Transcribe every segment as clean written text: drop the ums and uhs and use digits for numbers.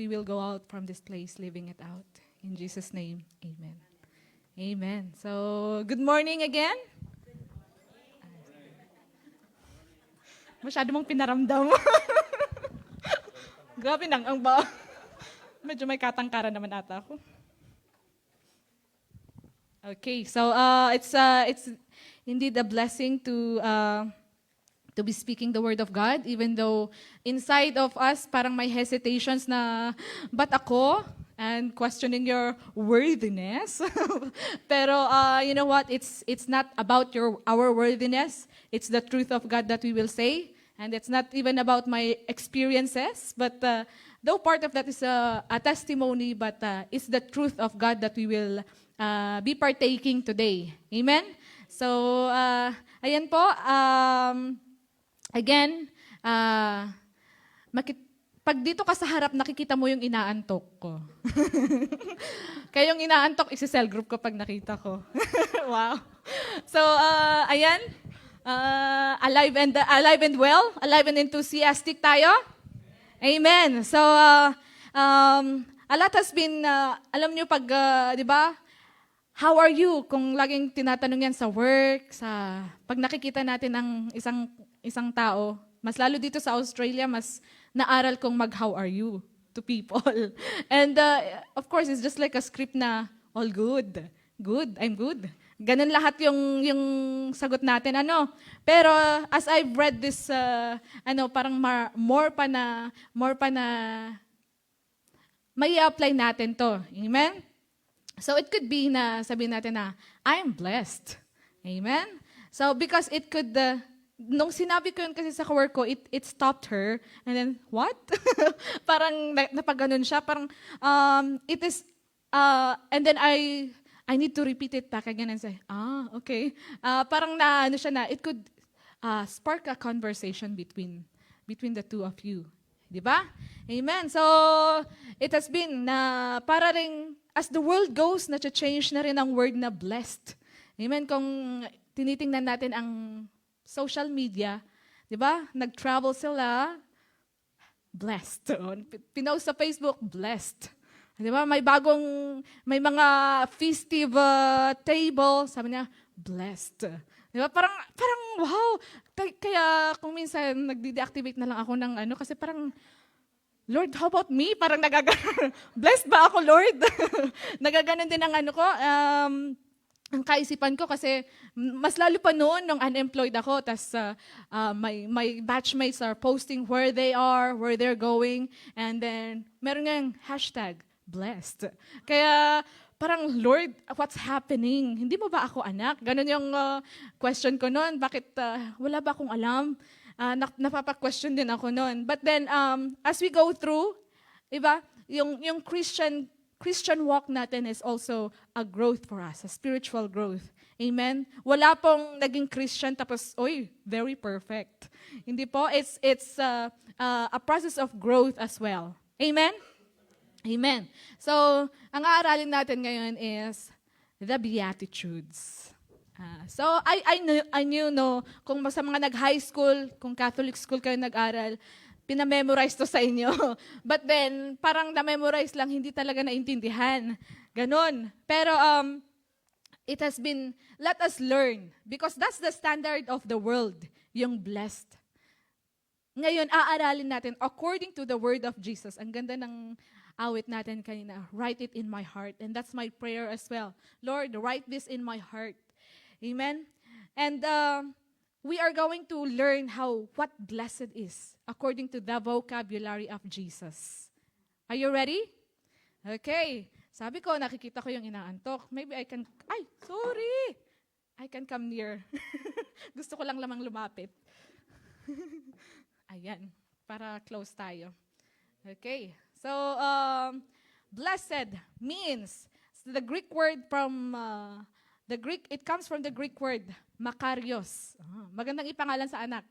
we will go out from this place living it out. In Jesus' name, amen. Amen. So, good morning again. Masyado mong pinaramdam. Grabe nang ang ba? Medyo may katangkaran naman ata ako. Okay, so it's indeed a blessing to be speaking the word of God, even though inside of us parang may hesitations na, but ako? And questioning your worthiness. Pero you know what? It's not about our worthiness. It's the truth of God that we will say. And it's not even about my experiences, but though part of that is a testimony, but it's the truth of God that we will be partaking today. Amen? So, ayan po. Again, pag dito ka sa harap, nakikita mo yung inaantok ko. Kaya yung inaantok, isi-cell group ko pag nakita ko. Wow. So, ayan. Alive and well, alive and enthusiastic tayo. Amen. So, a lot has been, alam niyo pag, di ba, how are you? Kung laging tinatanong yan sa work, pag nakikita natin ang isang tao, mas lalo dito sa Australia, mas naaral kong how are you to people. And of course, it's just like a script na, all good. Good, I'm good. Ganun lahat yung sagot natin, ano. Pero as I've read this, parang more pa na may apply natin to. Amen? So it could be na sabihin natin na, I'm blessed. Amen? So because it could, nung sinabi ko yun kasi sa kawork ko, it stopped her. And then, what? Parang napaganon siya. Parang, it is, and then I need to repeat it back again and say, okay. Parang siya na, it could spark a conversation between the two of you. Di ba? Amen. So, it has been na para rin, as the world goes, na-change na rin ang word na blessed. Amen. Kung tinitingnan natin ang social media, di ba? Nag-travel sila, blessed. Pinost sa Facebook, blessed. Di ba? May mga festive table, sabi niya, blessed. Di ba? Parang wow. Kaya kung minsan nagde-deactivate na lang ako ng kasi parang, Lord, how about me? Parang blessed ba ako, Lord? Nagaganon din ang ang kaisipan ko kasi mas lalo pa noon nung unemployed ako, tas my batchmates are posting where they are, where they're going, and then meron nga yung hashtag, blessed. Kaya parang, Lord, what's happening? Hindi mo ba ako anak? Ganon yung question ko noon. Bakit wala ba akong alam? Napapa-question din ako noon. But then, as we go through, iba, yung Christian walk natin is also a growth for us, a spiritual growth. Amen? Wala pong naging Christian tapos, very perfect. Hindi po. It's a process of growth as well. Amen? Amen. So, ang aaralin natin ngayon is the Beatitudes. So, I knew, kung sa mga nag-high school, kung Catholic school kayo nag-aral, pinamemorize to sa inyo. But then, parang na-memorize lang, hindi talaga naintindihan. Ganon. Pero, it has been, let us learn. Because that's the standard of the world, yung blessed. Ngayon, aaralin natin according to the word of Jesus. Ang ganda ng awit natin kanina, write it in my heart. And that's my prayer as well. Lord, write this in my heart. Amen? And we are going to learn what blessed is according to the vocabulary of Jesus. Are you ready? Okay. Sabi ko, nakikita ko yung inaantok. Maybe I can come near. Gusto ko lang lamang lumapit. Ayan, para close tayo. Okay. So, blessed means, the Greek word from, it comes from the Greek word, makarios. Magandang ipangalan sa anak.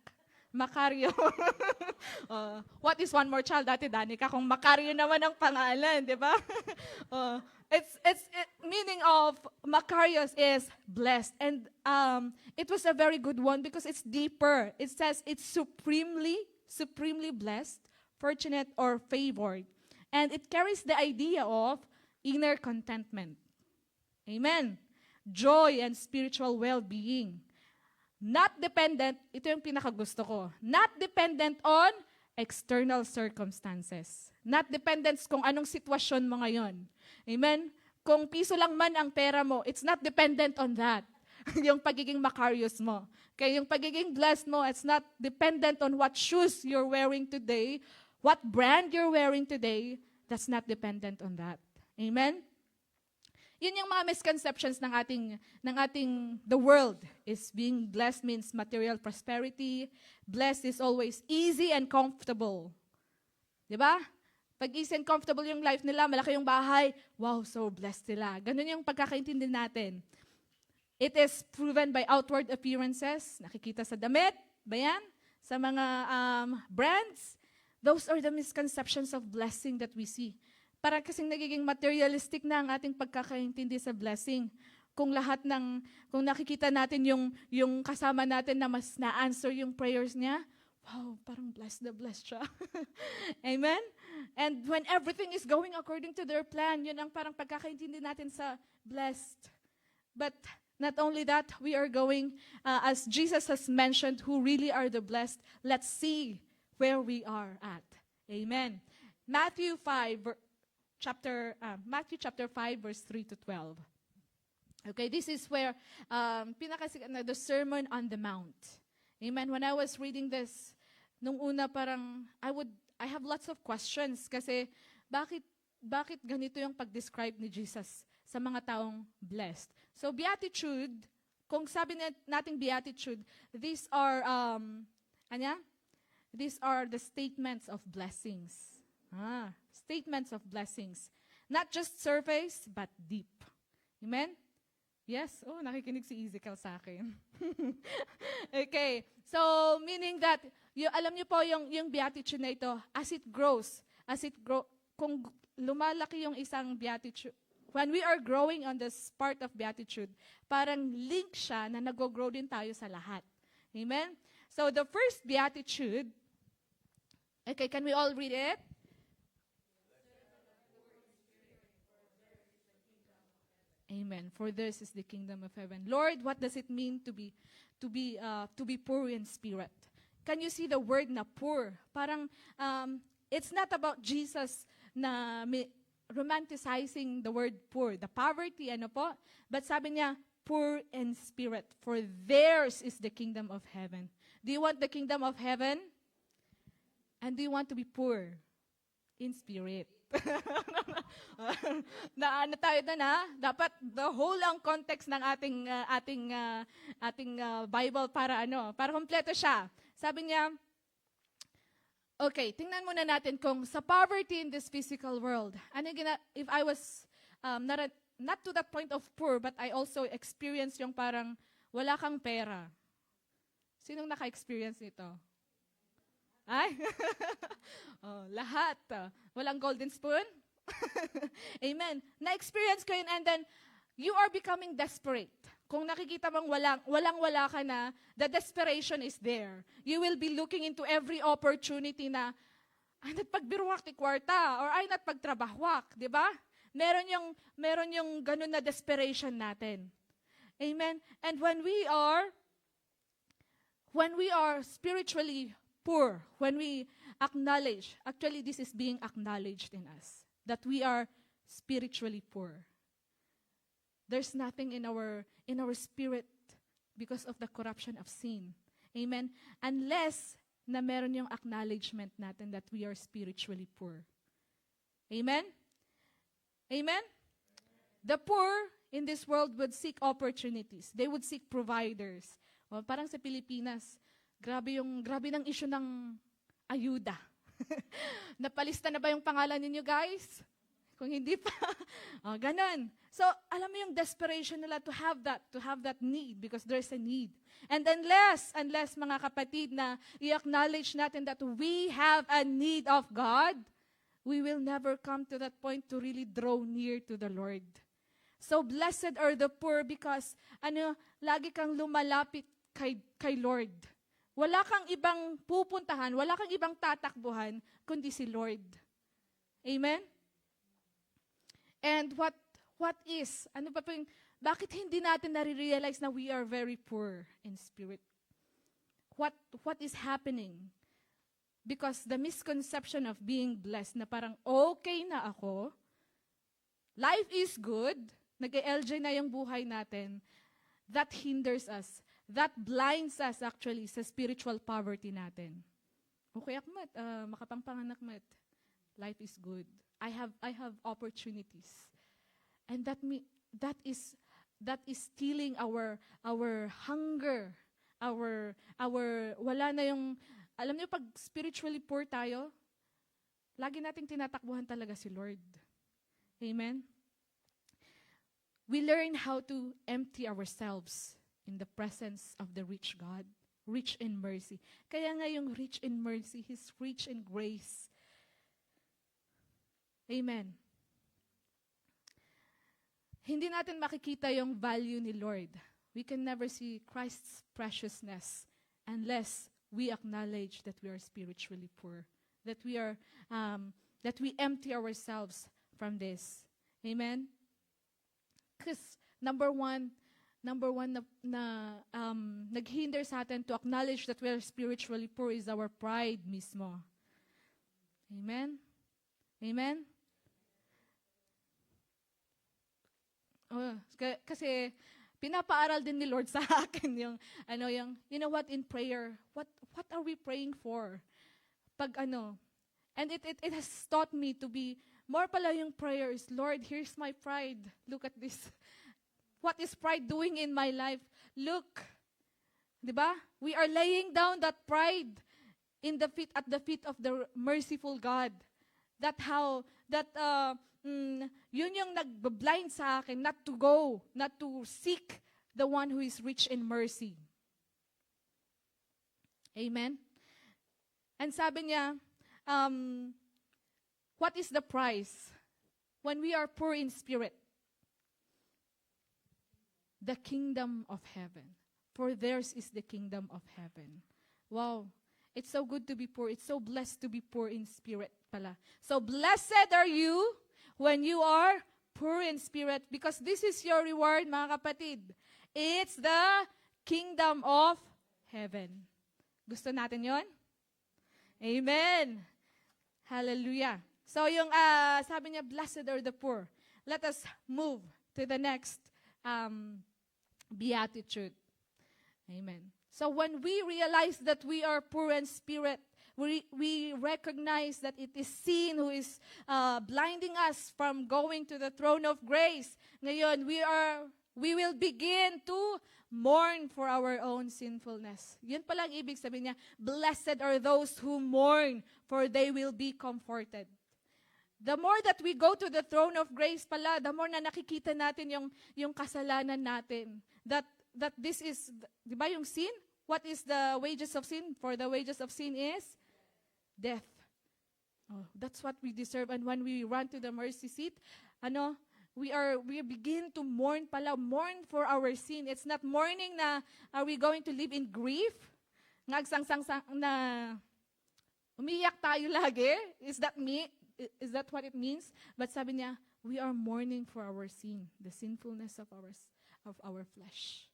Makario. What is one more child? Dati Danica, kung Makario naman ang pangalan, di ba? Meaning of Makarios is blessed. And it was a very good one because it's deeper. It says it's supremely blessed, fortunate, or favored. And it carries the idea of inner contentment. Amen. Joy and spiritual well-being. Not dependent, ito yung pinakagusto ko, not dependent on external circumstances. Not dependent kung anong sitwasyon mo ngayon. Amen? Kung piso lang man ang pera mo, it's not dependent on that. Yung pagiging Macarius mo. Kaya yung pagiging blessed mo, it's not dependent on what shoes you're wearing today, what brand you're wearing today. That's not dependent on that. Amen? Yun yung mga misconceptions ng ating, the world is being blessed means material prosperity. Blessed is always easy and comfortable. Diba? Pag easy and comfortable yung life nila, malaki yung bahay, wow, so blessed sila. Ganun yung pagkakaintindi natin. It is proven by outward appearances. Nakikita sa damit, ba yan? Sa mga brands. Those are the misconceptions of blessing that we see. Para kasing nagiging materialistic na ang ating pagkakaintindi sa blessing. Kung nakikita natin yung kasama natin na mas na-answer yung prayers niya, wow, parang blessed siya. Amen? And when everything is going according to their plan, yun ang parang pagkakaintindi natin sa blessed. But not only that, we are going, as Jesus has mentioned, who really are the blessed, let's see where we are at. Amen. Matthew chapter 5, verse 3 to 12. Okay, this is where the Sermon on the Mount. Amen. When I was reading this, nung una parang I have lots of questions kasi bakit ganito yung pag-describe ni Jesus sa mga taong blessed? So beatitude, kung sabi nating beatitude, these are the statements of blessings. Statements of blessings. Not just surface, but deep. Amen? Yes? Oh, nakikinig si Ezekiel sa akin. Okay. So, meaning that, alam niyo po yung beatitude na ito, as it grows, kung lumalaki yung isang beatitude, when we are growing on this part of beatitude, parang link siya na nag-grow din tayo sa lahat. Amen? So, the first beatitude, okay, can we all read it? Amen. For this is the kingdom of heaven. Lord, what does it mean to be poor in spirit? Can you see the word na poor? Parang it's not about Jesus na romanticizing the word poor, the poverty, ano po? But sabi niya, poor in spirit, for theirs is the kingdom of heaven. Do you want the kingdom of heaven? And do you want to be poor in spirit? Tayo na, dapat the whole ang context ng ating Bible para kompleto siya. Sabi niya, okay, tingnan muna natin kung sa poverty in this physical world, if I was not to that point of poor, but I also experienced yung parang wala kang pera. Sinong naka-experience nito? Ay? Lahat. Walang golden spoon? Amen. Na-experience ko yun and then you are becoming desperate. Kung nakikita mong walang-wala ka na, the desperation is there. You will be looking into every opportunity na, ay, nagpagbiruwak ti kwarta, or ay, nagpagtrabahwak, di ba? Meron yung ganun na desperation natin. Amen. And when we are spiritually poor, when we acknowledge, actually this is being acknowledged in us, that we are spiritually poor. There's nothing in our spirit because of the corruption of sin. Amen? Unless na meron yung acknowledgement natin that we are spiritually poor. Amen? Amen? The poor in this world would seek opportunities. They would seek providers. O, parang sa Pilipinas, grabe ng issue ng ayuda. Napalista na ba yung pangalan ninyo, guys? Kung hindi pa, ganun. So, alam mo yung desperation nila to have that need because there's a need. And unless mga kapatid na i-acknowledge natin that we have a need of God, we will never come to that point to really draw near to the Lord. So, blessed are the poor because, lagi kang lumalapit kay Lord. Wala kang ibang pupuntahan, wala kang ibang tatakbuhan, kundi si Lord. Amen? And ano pa po yung, bakit hindi natin nare-realize na we are very poor in spirit? What is happening? Because the misconception of being blessed na parang okay na ako, life is good, nag-LJ na yung buhay natin, that hinders us, that blinds us actually sa spiritual poverty natin. Okay, akmat, makapangpanganak mat, life is good. I have opportunities. And that is stealing our hunger, wala na yung, alam niyo, pag spiritually poor tayo, lagi nating tinatakbuhan talaga si Lord. Amen? We learn how to empty ourselves in the presence of the rich God, rich in mercy. Kaya nga yung rich in mercy, He's rich in grace. Amen. Hindi natin makikita yung value ni Lord. We can never see Christ's preciousness unless we acknowledge that we are spiritually poor, that we empty ourselves from this. Amen? Because number one na naghinder sa atin to acknowledge that we are spiritually poor is our pride mismo. Amen? Amen? Kasi pinapaaral din ni Lord sa akin yung you know what, in prayer, what are we praying for? And it has taught me to be more pala yung prayer is, Lord, here's my pride. Look at this. What is pride doing in my life? Look. 'Di ba? We are laying down that pride at the feet of the merciful God. Yun yung nagblind sa akin not to seek the one who is rich in mercy. Amen? And sabi niya, what is the price when we are poor in spirit? The kingdom of heaven. For theirs is the kingdom of heaven. Wow. It's so good to be poor. It's so blessed to be poor in spirit pala. So blessed are you when you are poor in spirit, because this is your reward, mga kapatid. It's the kingdom of heaven. Gusto natin yon? Amen. Hallelujah. So yung sabi niya, blessed are the poor. Let us move to the next beatitude. Amen. So when we realize that we are poor in spirit, we recognize that it is sin who is blinding us from going to the throne of grace. Ngayon, we will begin to mourn for our own sinfulness. Yun palang ibig sabihin niya, blessed are those who mourn, for they will be comforted. The more that we go to the throne of grace pala, the more na nakikita natin yung kasalanan natin. That this is, di ba yung sin? What is the wages of sin? For the wages of sin is death. Oh, that's what we deserve. And when we run to the mercy seat, we begin to mourn for our sin. It's not mourning na are we going to live in grief? Ngagsang-sang na umiyak tayo lagi? Is that what it means? But sabi niya, we are mourning for our sin, the sinfulness of our flesh.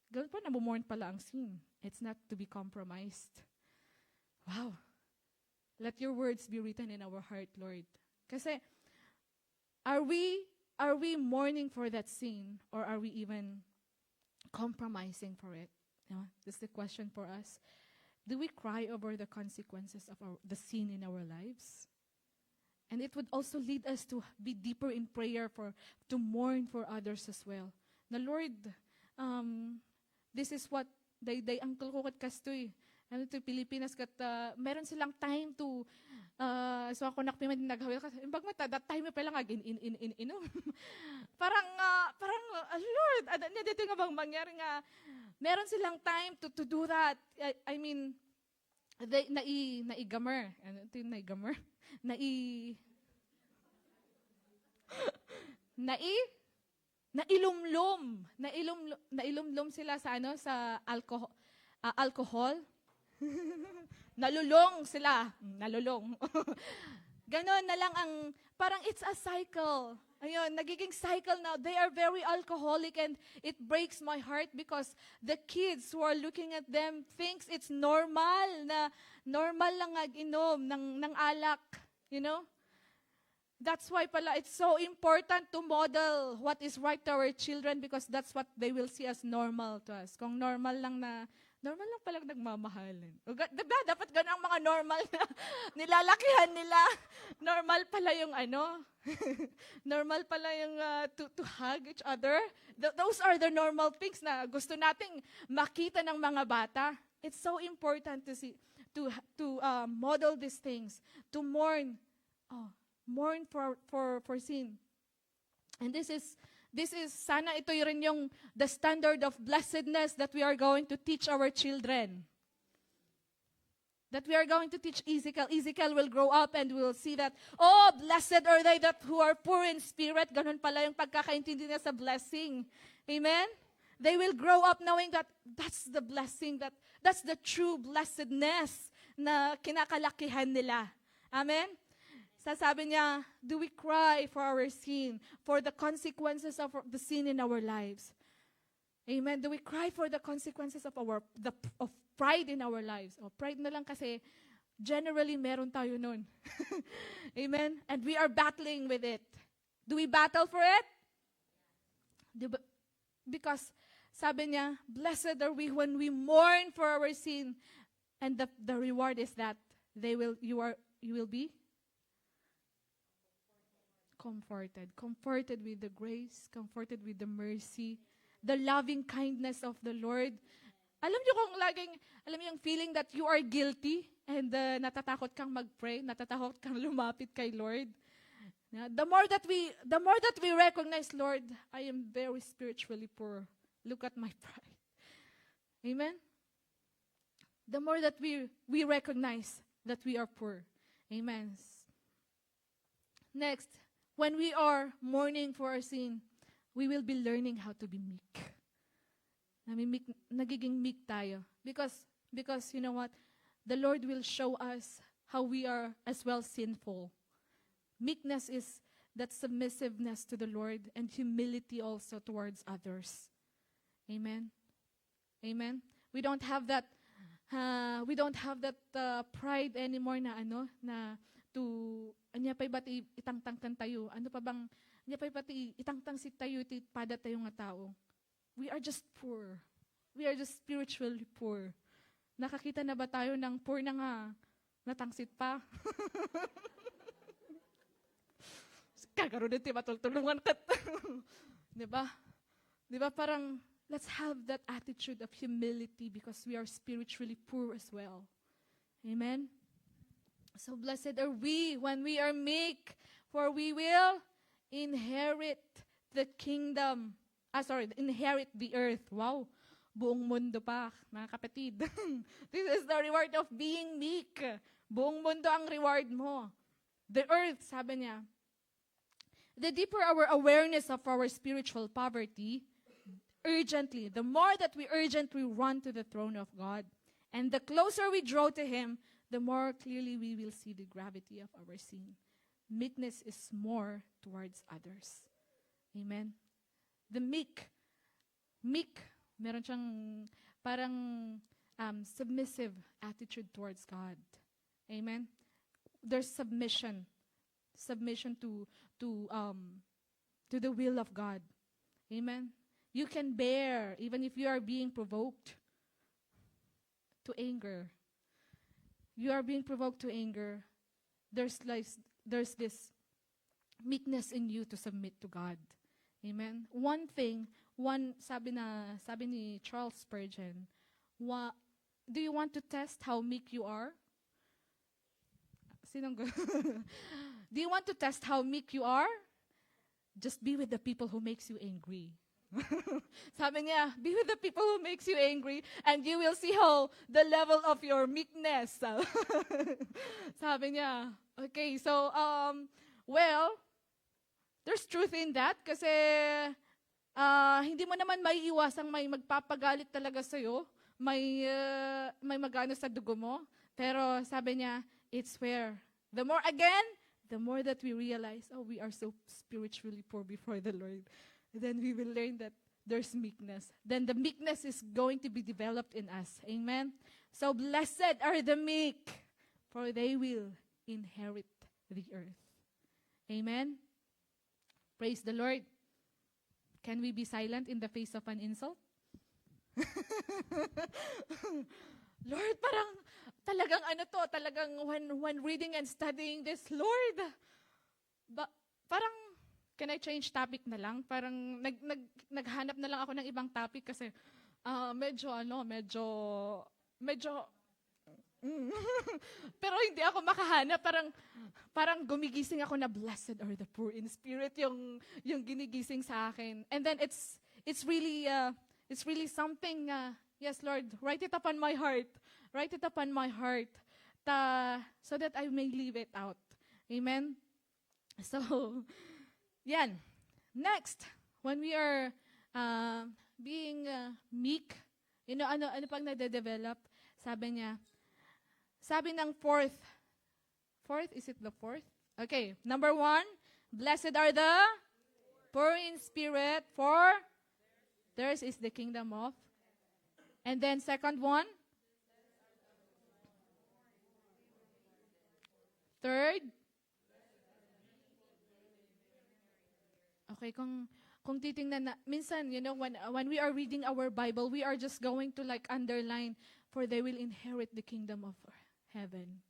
Ganun pa, namumorn pala ang sin. It's not to be compromised. Wow. Let your words be written in our heart, Lord. Kasi, are we mourning for that sin, or are we even compromising for it? This is the question for us. Do we cry over the consequences of the sin in our lives? And it would also lead us to be deeper in prayer to mourn for others as well. Na Lord, this is what day uncle ko kat kastoy. Ano to Pilipinas kat meron silang time to so ako nakpiman naghawil ka. Imbag mata that time pa lang agin in parang Lord, dito nga bang mangyari nga meron silang time to do that. I mean naigamer. Ano ito yung naigamer? Nailumlom sila sa alcohol. Nalulong sila. Nalulong. Ganon na lang ang, parang it's a cycle. Ayun, nagiging cycle now. They are very alcoholic and it breaks my heart because the kids who are looking at them thinks it's normal na normal lang inom ng alak. You know? That's why pala it's so important to model what is right to our children because that's what they will see as normal to us. Kung normal lang palang nagmamahalin. Diba? Dapat ganun ang mga normal na nilalakihan nila. Normal pala yung normal pala yung to hug each other. Those are the normal things na gusto nating makita ng mga bata. It's so important to see, to model these things, to mourn. Mourn for sin. And this is sana ito rin yung the standard of blessedness that we are going to teach our children. That we are going to teach Ezekiel. Ezekiel will grow up and will see that, blessed are they that who are poor in spirit. Ganun pala yung pagkakaintindi niya sa blessing. Amen? They will grow up knowing that that's the blessing, that's the true blessedness na kinakalakihan nila. Amen? Sasabi niya, do we cry for our sin, for the consequences of the sin in our lives? Amen. Do we cry for the consequences of of pride in our lives? Pride na lang kasi generally meron tayo nun. Amen. And we are battling with it. Do we battle for it? Because sabi niya, blessed are we when we mourn for our sin, and the reward is that you will be comforted with the grace, comforted with the mercy, the loving kindness of the Lord. Alam niyo kung yung feeling that you are guilty and natatakot kang mag-pray, natatakot kang lumapit kay Lord. The more that we recognize, Lord, I am very spiritually poor. Look at my pride. Amen? The more that we recognize that we are poor. Amen. Next, when we are mourning for our sin, we will be learning how to be meek. Nagiging meek tayo. Because you know what? The Lord will show us how we are as well sinful. Meekness is that submissiveness to the Lord and humility also towards others. Amen? Amen? We don't have that pride anymore na anya pa'y bati itangtang tayo. Ano pa bang, anya pa'y bati itangtang si tayo, pada tayo nga tao. We are just poor. We are just spiritually poor. Nakakita na ba tayo ng poor na nga, natangsit pa? Kagaroon din, matultulungan ka. Diba? Diba parang, let's have that attitude of humility because we are spiritually poor as well. Amen? So blessed are we when we are meek, for we will inherit the kingdom. Inherit the earth. Wow, buong mundo pa, mga kapatid. This is the reward of being meek. Buong mundo ang reward mo. The earth, sabi niya. The deeper our awareness of our spiritual poverty, the more that we urgently run to the throne of God, and the closer we draw to Him, the more clearly we will see the gravity of our sin. Meekness is more towards others. Amen? The meek, meron siyang parang submissive attitude towards God. Amen? There's submission to the will of God. Amen? You can bear even if you are being provoked to anger. You are being provoked to anger. There's this meekness in you to submit to God. Amen. Sabi ni Charles Spurgeon, do you want to test how meek you are? Do you want to test how meek you are? Just be with the people who makes you angry. Sabi niya, be with the people who makes you angry and you will see how the level of your meekness. Sabi niya, okay, so, there's truth in that kasi hindi mo naman maiiwasang may magpapagalit talaga sa'yo, may magano sa dugo mo. Pero sabi niya, it's where the the more that we realize, oh, we are so spiritually poor before the Lord, then we will learn that there's meekness. Then the meekness is going to be developed in us. Amen? So blessed are the meek, for they will inherit the earth. Amen? Praise the Lord. Can we be silent in the face of an insult? Lord, parang talagang when reading and studying this, Lord, parang, can I change topic na lang? Parang naghanap na lang ako ng ibang topic kasi medyo pero hindi ako makahanap. Parang gumigising ako na blessed are the poor in spirit yung ginigising sa akin. And then it's really something, yes, Lord, write it upon my heart. Write it upon my heart so that I may live it out. Amen? So, yan. Next, when we are being meek, ano pang nade-develop? Sabi ng fourth, is it the fourth? Okay, number 1, blessed are the poor in spirit, for theirs is the kingdom of. And then second one, third, okay, kung titingnan na, minsan, when we are reading our Bible, we are just going to underline, for they will inherit the kingdom of heaven.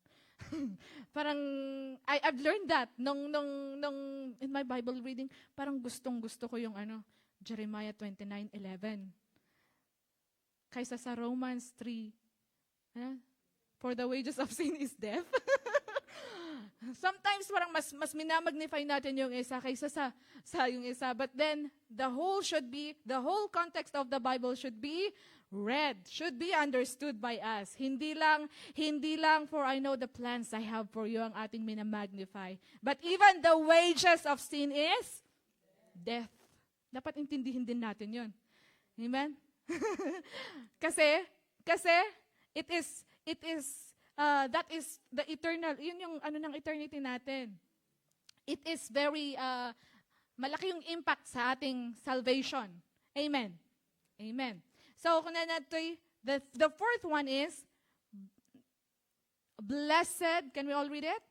Parang, I've learned that nung in my Bible reading, parang gustong-gusto ko yung Jeremiah 29:11. Kaysa sa Romans 3, for the wages of sin is death. Sometimes parang mas minamagnify natin yung isa kaysa sa yung isa. But then, the whole context of the Bible should be read, should be understood by us. Hindi lang for I know the plans I have for you ang ating minamagnify. But even the wages of sin is death. Dapat intindihin din natin yun. Amen? kasi that is the eternal, yun yung ng eternity natin. It is very, malaki yung impact sa ating salvation. Amen. Amen. So, kung the fourth one is, blessed, can we all read it?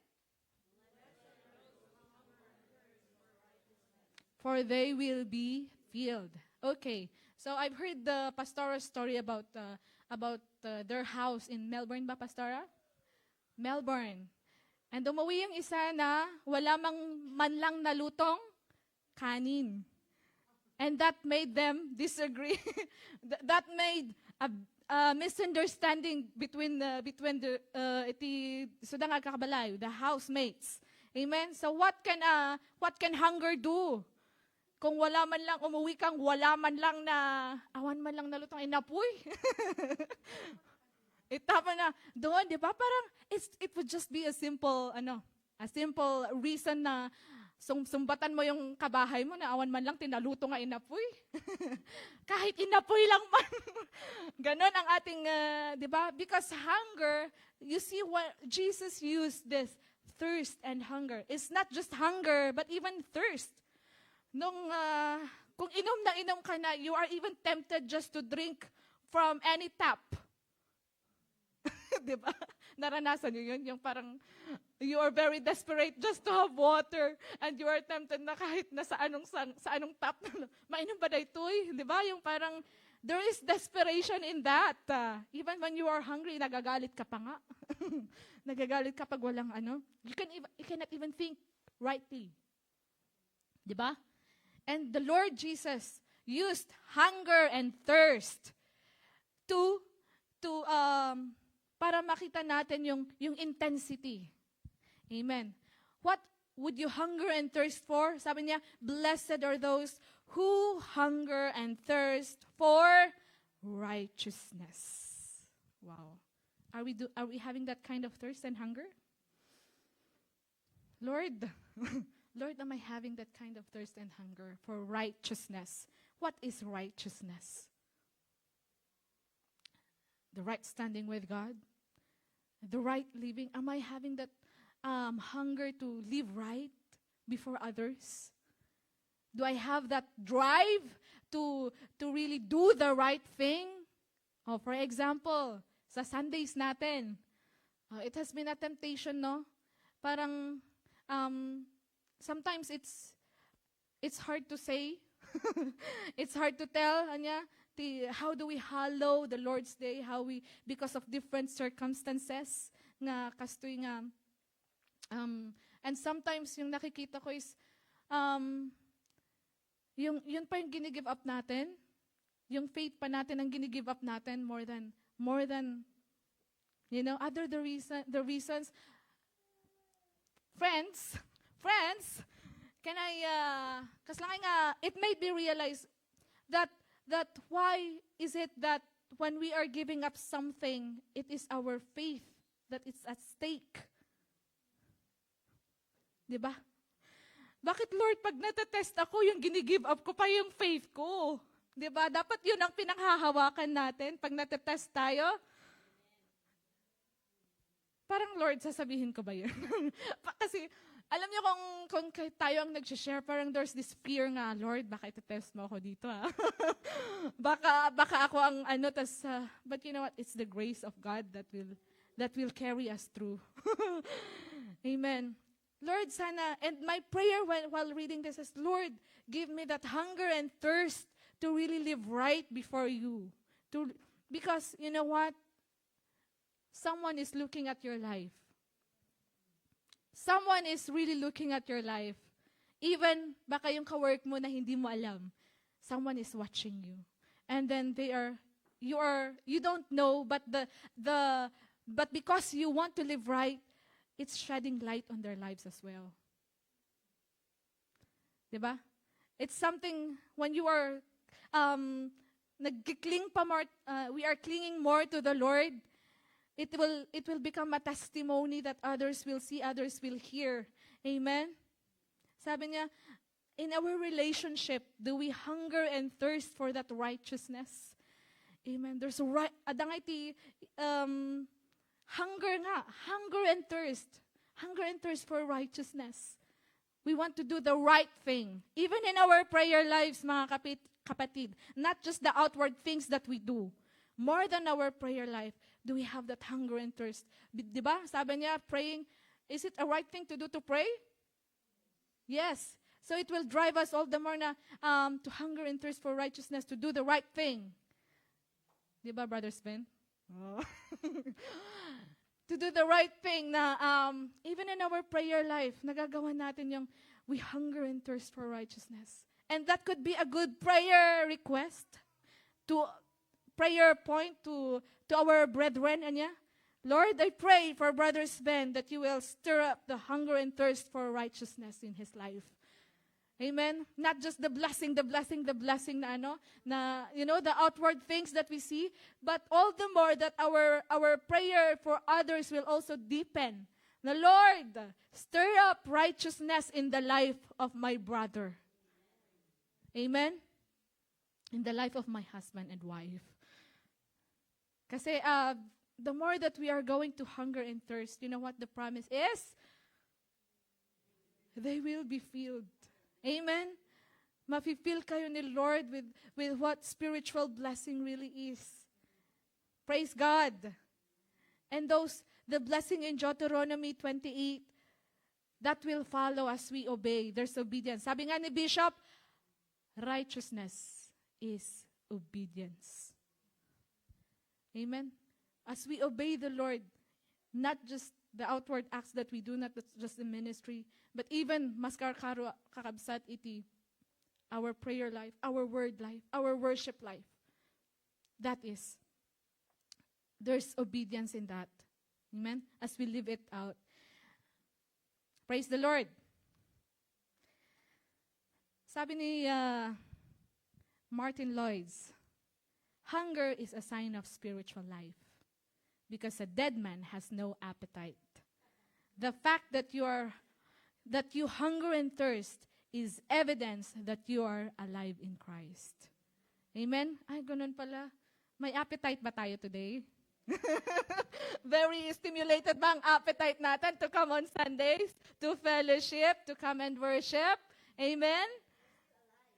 For they will be filled. Okay. So, I've heard the pastoral story about their house in Melbourne ba, Pastora? Melbourne. And umuwi yung isa na wala man lang nalutong kanin. And that made them disagree. That made a misunderstanding between the housemates. Amen. So what can hunger do? Kung wala man lang umuwi kang wala man lang awan man lang nalutong inapoy. Itapa na doon, 'di ba? Parang it would just be a simple reason na sumbatan mo yung kabahay mo na awan man lang tinaluto nga inapoy. Kahit inapoy lang man. Ganon ang ating 'di ba? Because hunger, you see what Jesus used this thirst and hunger. It's not just hunger but even thirst. Kung inom ka na, you are even tempted just to drink from any tap. Diba? Naranasan nyo yun? Yung parang, you are very desperate just to have water and you are tempted na kahit na sa anong tap. Mainom ba na ito'y? Diba? Yung parang, there is desperation in that. Even when you are hungry, nagagalit ka pa nga. Nagagalit ka pag walang You cannot even think rightly. Diba? And the Lord Jesus used hunger and thirst para makita natin yung intensity. Amen. What would you hunger and thirst for? Sabi niya, blessed are those who hunger and thirst for righteousness. Wow. Are we having that kind of thirst and hunger? Lord, Lord, am I having that kind of thirst and hunger for righteousness? What is righteousness? The right standing with God? The right living? Am I having that hunger to live right before others? Do I have that drive to really do the right thing? Oh, for example, sa Sundays natin, it has been a temptation, no? Parang, sometimes it's hard to say. It's hard to tell, anya, how do we hallow the Lord's Day? Because of different circumstances, nga kastoy nga, and sometimes yung nakikita ko is, yun pa yung ginigive up natin, yung faith pa natin ang ginigive up natin more than, the reasons. Friends, can I, it made me realize that why is it that when we are giving up something, it is our faith that is at stake. Diba? Bakit, Lord, pag natetest ako, yung ginigive up ko pa yung faith ko? Diba? Dapat yun ang pinanghahawakan natin pag natetest tayo. Parang, Lord, sasabihin ko ba yun? Kasi, alam niyo kung tayo ang nag-share, parang there's this fear nga, Lord, baka itetest mo ako dito, ha? baka ako ang but you know what? It's the grace of God that will carry us through. Amen. Lord, sana, and my prayer while reading this is, Lord, give me that hunger and thirst to really live right before you. Because, you know what? Someone is looking at your life. Someone is really looking at your life. Even, baka yung kawork mo na hindi mo alam, someone is watching you. And then you don't know, but but because you want to live right, it's shedding light on their lives as well. Diba? It's something when you are we are clinging more to the Lord, it will become a testimony that others will see, others will hear. Amen? Sabi niya, in our relationship, do we hunger and thirst for that righteousness? Amen. There's hunger and thirst. Hunger and thirst for righteousness. We want to do the right thing. Even in our prayer lives, mga kapatid, not just the outward things that we do. More than our prayer life, do we have that hunger and thirst? Diba? Sabi niya, praying, is it a right thing to do to pray? Yes. So it will drive us all the more na to hunger and thirst for righteousness, to do the right thing. Diba, Brother Sven? Oh. To do the right thing na even in our prayer life, nagagawa natin yung we hunger and thirst for righteousness. And that could be a good prayer request prayer point to our brethren. Anya? Lord, I pray for Brother Sven that you will stir up the hunger and thirst for righteousness in his life. Amen? Not just the blessing na the outward things that we see, but all the more that our prayer for others will also deepen. The Lord, stir up righteousness in the life of my brother. Amen? In the life of my husband and wife. Kasi the more that we are going to hunger and thirst, you know what the promise is? They will be filled. Amen? Mafe-fill kayo ni Lord with what spiritual blessing really is. Praise God. And the blessing in Deuteronomy 28, that will follow as we obey. There's obedience. Sabi nga ni Bishop, righteousness is obedience. Amen? As we obey the Lord, not just the outward acts that we do, not just the ministry, but even maskar karo kakabsat iti, our prayer life, our word life, our worship life. That is, there's obedience in that. Amen? As we live it out. Praise the Lord. Sabi ni Martin Lloyd, hunger is a sign of spiritual life because a dead man has no appetite. The fact that you hunger and thirst is evidence that you are alive in Christ. Amen? Ay, ganun pala. May appetite ba tayo today? Very stimulated ba ang appetite natin to come on Sundays, to fellowship, to come and worship? Amen?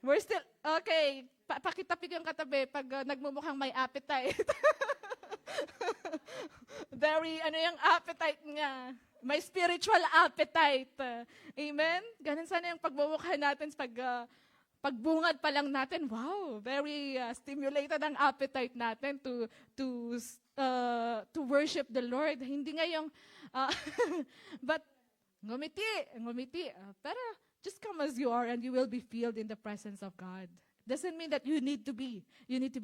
We're still, okay, pakitapik yung katabi pag nagmumukhang may appetite. Very, yung appetite niya. May spiritual appetite. Amen? Ganun sana yung pagmumukha natin pagbungad pa lang natin. Wow, very stimulated ang appetite natin to worship the Lord. Hindi nga yung, but ngumiti. Pero just come as you are and you will be filled in the presence of God. Doesn't mean that you need to be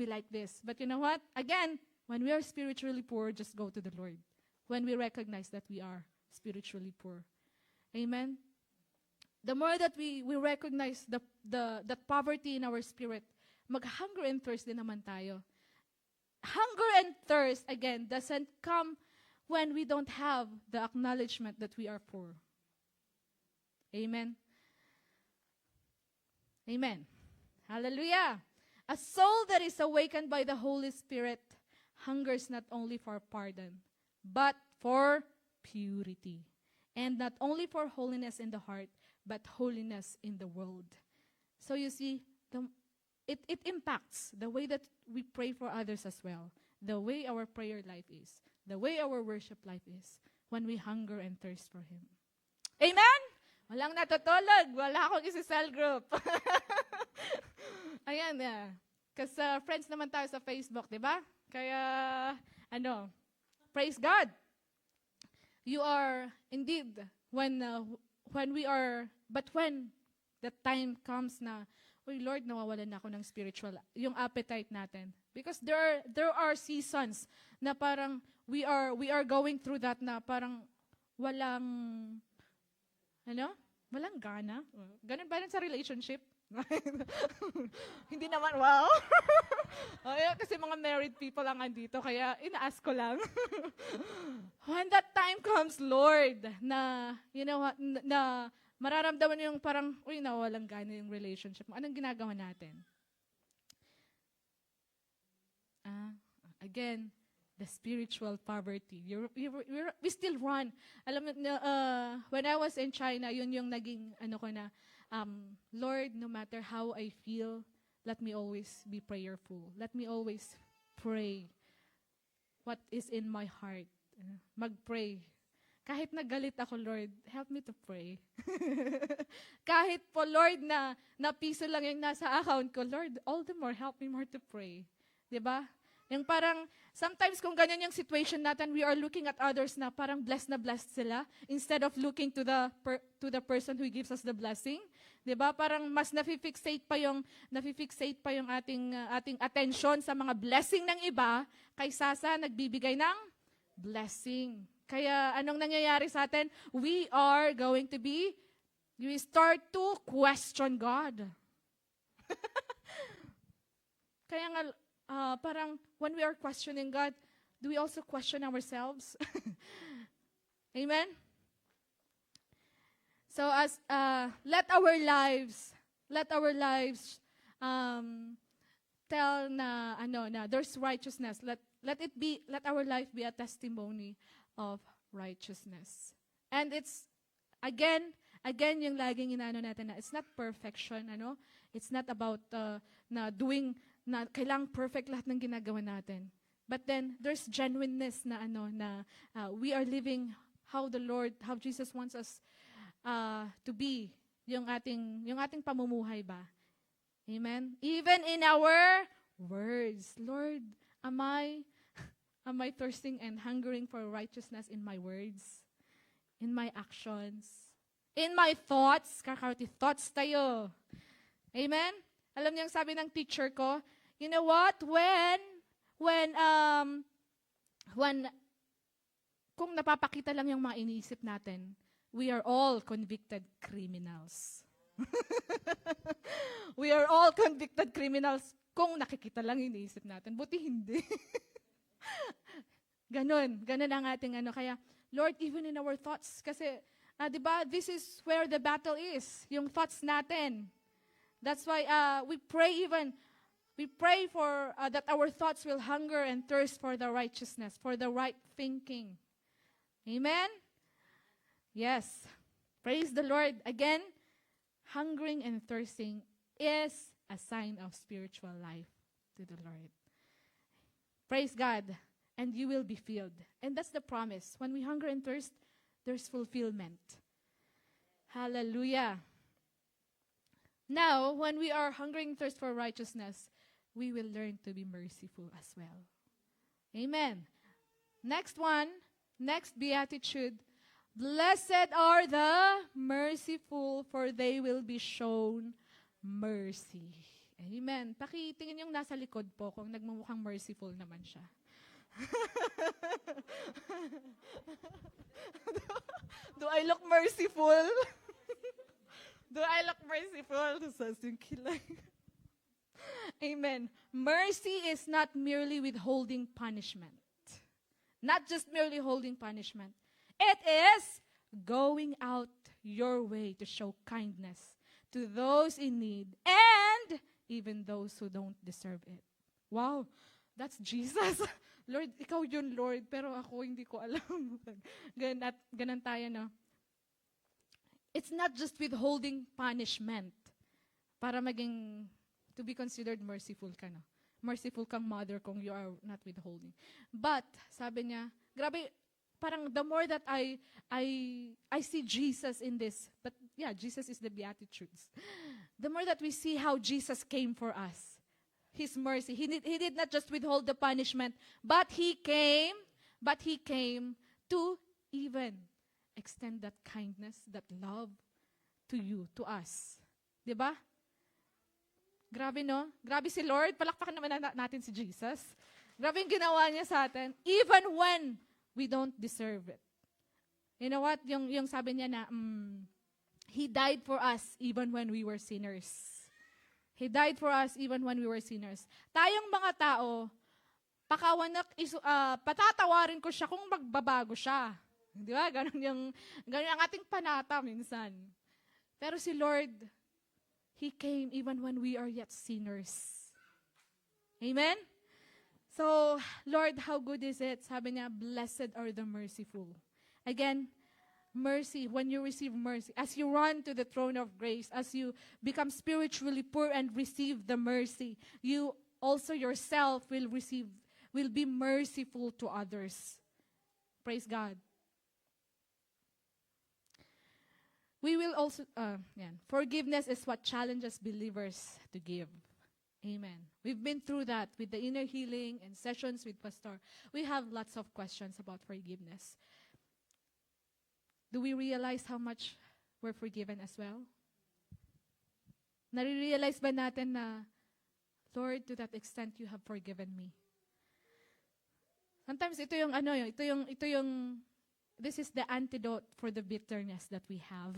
like this. But you know what? Again, when we are spiritually poor, just go to the Lord. When we recognize that we are spiritually poor. Amen? The more that we recognize that poverty in our spirit, mag-hunger and thirst din naman tayo. Hunger and thirst, again, doesn't come when we don't have the acknowledgement that we are poor. Amen? Amen. Hallelujah. A soul that is awakened by the Holy Spirit hungers not only for pardon, but for purity. And not only for holiness in the heart, but holiness in the world. So you see, it impacts the way that we pray for others as well. The way our prayer life is. The way our worship life is. When we hunger and thirst for Him. Amen? Walang natutulog. Wala akong isi-cell group. Ayan, kasi friends naman tayo sa Facebook, di ba? Kaya, praise God. You are, indeed, when the time comes na, uy Lord, nawawalan na ako ng spiritual, yung appetite natin. Because there are seasons na parang we are going through that na parang walang gana. Ganun ba rin sa relationship? Hindi naman, wow. Kasi mga married people lang andito, kaya ina-ask ko lang. When that time comes, Lord, na, na mararamdaman yung parang, uy, nawalang gana yung relationship mo. Anong ginagawa natin? Again, the spiritual poverty. We still run. Alam mo, when I was in China, yun yung naging, Lord, no matter how I feel, let me always be prayerful. Let me always pray what is in my heart. Mag-pray. Kahit nagalit ako, Lord, help me to pray. Kahit po, Lord, na piso lang yung nasa account ko, Lord, all the more, help me more to pray. Diba? Yung parang, sometimes kung ganyan yung situation natin, we are looking at others na parang blessed na blessed sila instead of looking to the person who gives us the blessing. 'Di ba? Parang mas nafi-fixate pa yung ating attention sa mga blessing ng iba kaysa sa nagbibigay ng blessing. Kaya anong nangyayari sa atin? We start to question God. Kaya nga, parang when we are questioning God, do we also question ourselves? Amen? So let our lives tell na there's righteousness. Let our life be a testimony of righteousness. And it's again yung laging inaano natin na it's not perfection, It's not about na doing na kailangang perfect lahat ng ginagawa natin. But then there's genuineness na we are living how Jesus wants us to be, yung ating pamumuhay ba. Amen. Even in our words, Lord, am I thirsting and hungering for righteousness in my words, in my actions, in my thoughts? Kakaroti, thoughts tayo. Amen. Alam niyo, sabi ng teacher ko, you know what? Kung napapakita lang yung mga iniisip natin, we are all convicted criminals. We are all convicted criminals kung nakikita lang yung iniisip natin. Buti hindi. Ganun ang ating Kaya, Lord, even in our thoughts, kasi, di ba, this is where the battle is, yung thoughts natin. That's why we pray even, We pray for that our thoughts will hunger and thirst for the righteousness, for the right thinking. Amen? Yes. Praise the Lord. Again, hungering and thirsting is a sign of spiritual life to the Lord. Praise God. And you will be filled. And that's the promise. When we hunger and thirst, there's fulfillment. Hallelujah. Now, when we are hungering and thirst for righteousness, we will learn to be merciful as well. Amen. Next one, next beatitude. Blessed are the merciful, for they will be shown mercy. Amen. Pakitingin yung nasa likod po kung nagmumukhang merciful naman siya. Do I look merciful? Do I look merciful? Says yung kilay. Amen. Mercy is not merely withholding punishment. Not just merely holding punishment. It is going out your way to show kindness to those in need and even those who don't deserve it. Wow, that's Jesus. Lord, ikaw yun, Lord, pero ako hindi ko alam. Ganun tayo, no? It's not just withholding punishment para maging, to be considered merciful ka, no? Merciful kang mother kung you are not withholding. But, sabi niya, grabe, parang the more that I see Jesus in this, but yeah, Jesus is the Beatitudes. The more that we see how Jesus came for us, His mercy. He did not just withhold the punishment, but He came to even extend that kindness, that love to you, to us. Diba? Grabe, no? Grabe si Lord. Palakpakan naman natin si Jesus. Grabe yung ginawa niya sa atin, even when we don't deserve it. You know what? Yung sabi niya na, He died for us even when we were sinners. He died for us even when we were sinners. Tayong mga tao, patatawarin ko siya kung magbabago siya. Di ba? Ganun ang ating panata minsan. Pero si Lord, He came even when we are yet sinners. Amen? So, Lord, how good is it? Sabi niya, blessed are the merciful. Again, mercy, when you receive mercy, as you run to the throne of grace, as you become spiritually poor and receive the mercy, you also yourself will be merciful to others. Praise God. We will also, forgiveness is what challenges believers to give. Amen. We've been through that with the inner healing and sessions with Pastor. We have lots of questions about forgiveness. Do we realize how much we're forgiven as well? Nare-realize ba natin na, Lord, to that extent you have forgiven me? Sometimes this is the antidote for the bitterness that we have.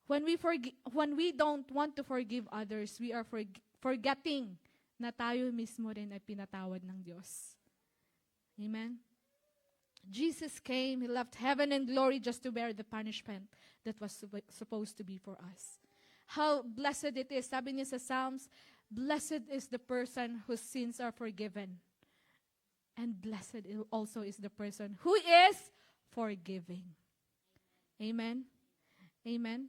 When we don't want to forgive others, we are forgetting na tayo mismo rin ay pinatawad ng Diyos. Amen? Jesus came, He left heaven and glory just to bear the punishment that was supposed to be for us. How blessed it is. Sabi niya sa Psalms, blessed is the person whose sins are forgiven. And blessed also is the person who is forgiving. Amen? Amen?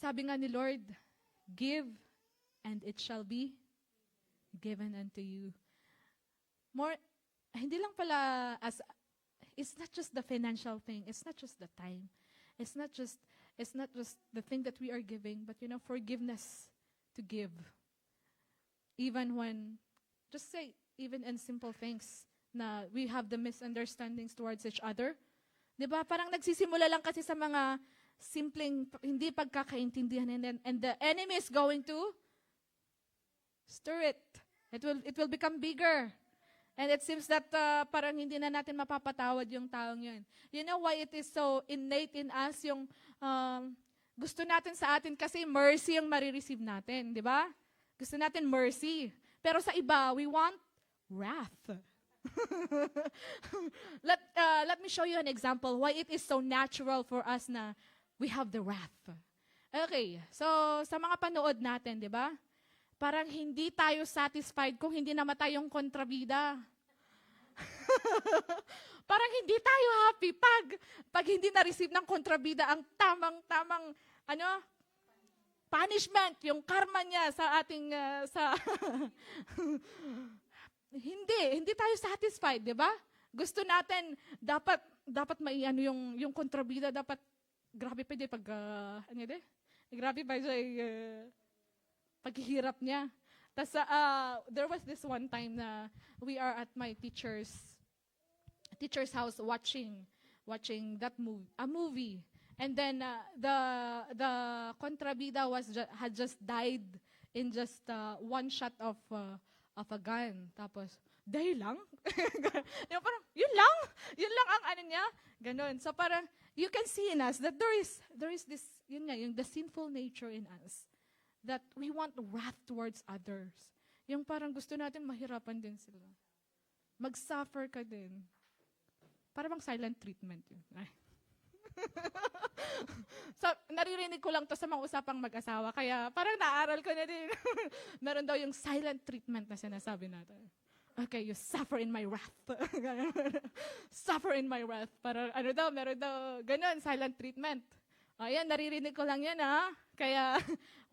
Sabi nga ni Lord, give and it shall be given unto you. Hindi lang pala, it's not just the financial thing. It's not just the time. It's not just the thing that we are giving, but forgiveness to give. Even when, just say, even in simple things na we have the misunderstandings towards each other. Diba? Parang nagsisimula lang kasi sa mga simpleng, hindi pagkakaintindihan, and the enemy is going to stir it. It will become bigger. And it seems that parang hindi na natin mapapatawad yung taong yun. You know why it is so innate in us yung gusto natin sa atin kasi mercy yung marireceive natin, di ba? Gusto natin mercy. Pero sa iba, we want wrath. Let me show you an example why it is so natural for us na we have the wrath. Okay, so sa mga panood natin, di ba? Parang hindi tayo satisfied kung hindi namatay yung kontrabida. Parang hindi tayo happy pag hindi na-receive ng kontrabida ang tamang punishment, yung karma niya sa ating sa hindi tayo satisfied, 'di ba? Gusto natin dapat may yung kontrabida dapat grabe pa din pag grabe pa yung paghihirap niya. Tas there was this one time na we are at my teacher's house watching a movie. And then the kontrabida had just died in just one shot of a gun. Tapos dahil lang. Yung parang yun lang ang ano niya. Ganon. So parang you can see in us that there is this yung the sinful nature in us that we want wrath towards others. Yung parang gusto natin mahirapan din sila. Mag-suffer ka din. Para bang silent treatment yun. So, naririnig ko lang to sa mga usapang mag-asawa, kaya parang naaral ko na din. Meron daw yung silent treatment na sinasabi natin. Okay, you suffer in my wrath. Suffer in my wrath. Parang meron daw, ganun, silent treatment. Ayan, naririnig ko lang yan, ha? Kaya,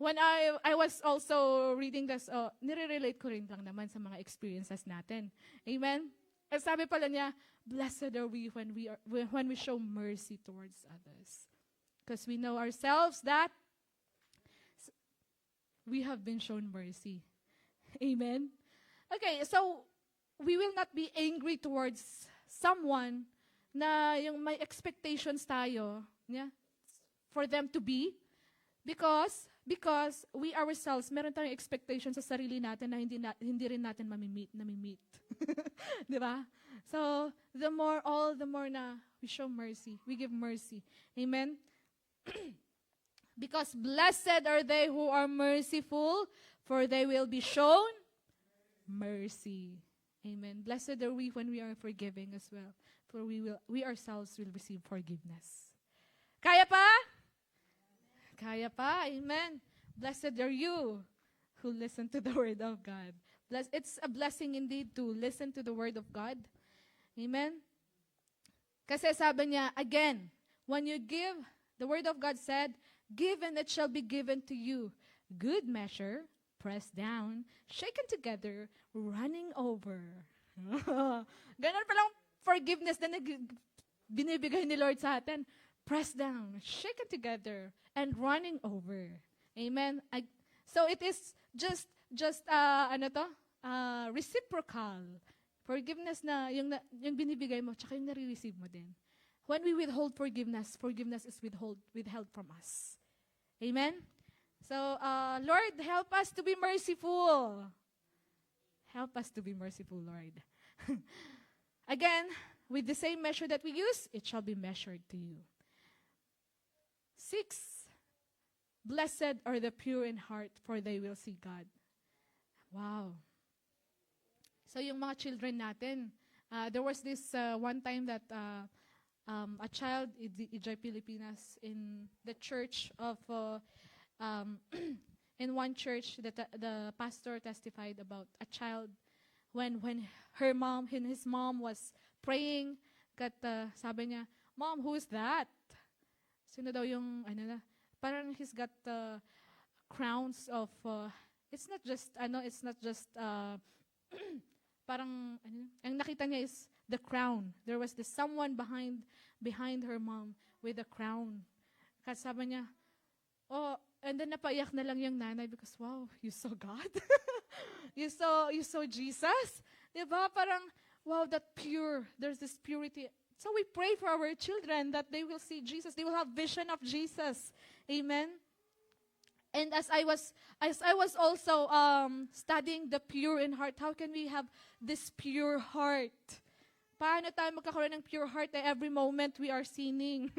when I was also reading this, nire-relate ko rin lang naman sa mga experiences natin. Amen? At sabi pala niya, blessed are we when we show mercy towards others. Because we know ourselves that we have been shown mercy. Amen? Okay, so we will not be angry towards someone na yung may expectations tayo for them to be because we ourselves, meron tayong expectations sa sarili natin na hindi rin natin nami-meet. Di ba? So, all the more na we show mercy, we give mercy. Amen? Because blessed are they who are merciful, for they will be shown mercy. Amen. Blessed are we when we are forgiving as well, for we ourselves will receive forgiveness. Kaya pa? Kaya pa. Amen. Blessed are you who listen to the word of God. It's a blessing indeed to listen to the word of God. Amen. Kasi sabi niya, again, when you give, the word of God said, give and it shall be given to you. Good measure, pressed down, shaken together, running over. Ganun palang forgiveness na binibigay ni Lord sa atin. Pressed down, shaken together, and running over. Amen. So it is just reciprocal. Forgiveness na yung binibigay mo, tsaka yung nare-receive mo din. When we withhold forgiveness is withheld from us. Amen? So, Lord, help us to be merciful. Help us to be merciful, Lord. Again, with the same measure that we use, it shall be measured to you. 6, blessed are the pure in heart, for they will see God. Wow. So yung mga children natin, there was this one time that a child in EJ Pilipinas in the church of, in one church that the pastor testified about a child when his mom was praying, sabi niya, Mom, who is that? Sino daw yung, parang he's got crowns of, it's not just, parang, ang nakita niya is the crown. There was this someone behind her mom with a crown. Kasi sabi niya, and then napaiyak na lang yung nanay because, wow, you saw God? you saw Jesus? Diba? Parang, wow, that pure, there's this purity. So we pray for our children that they will see Jesus. They will have vision of Jesus. Amen. And as I was also studying the pure in heart, how can we have this pure heart? Paano tayo magkakaroon ng pure heart na every moment we are sinning?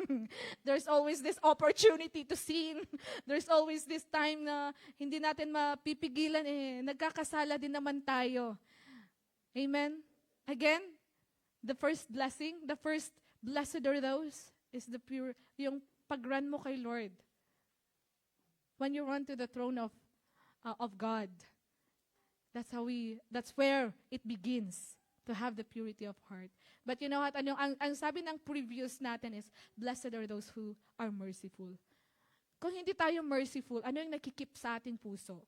There's always this opportunity to sin. There's always this time na hindi natin mapipigilan nagkakasala din naman tayo. Amen. Again, the first blessed are those, is the pure, yung pag-run mo kay Lord. when you run to the throne of God, that's where it begins to have the purity of heart. But you know what? Ang sabi ng previous natin is, blessed are those who are merciful. Kung hindi tayo merciful, ano yung nakikip sa ating puso?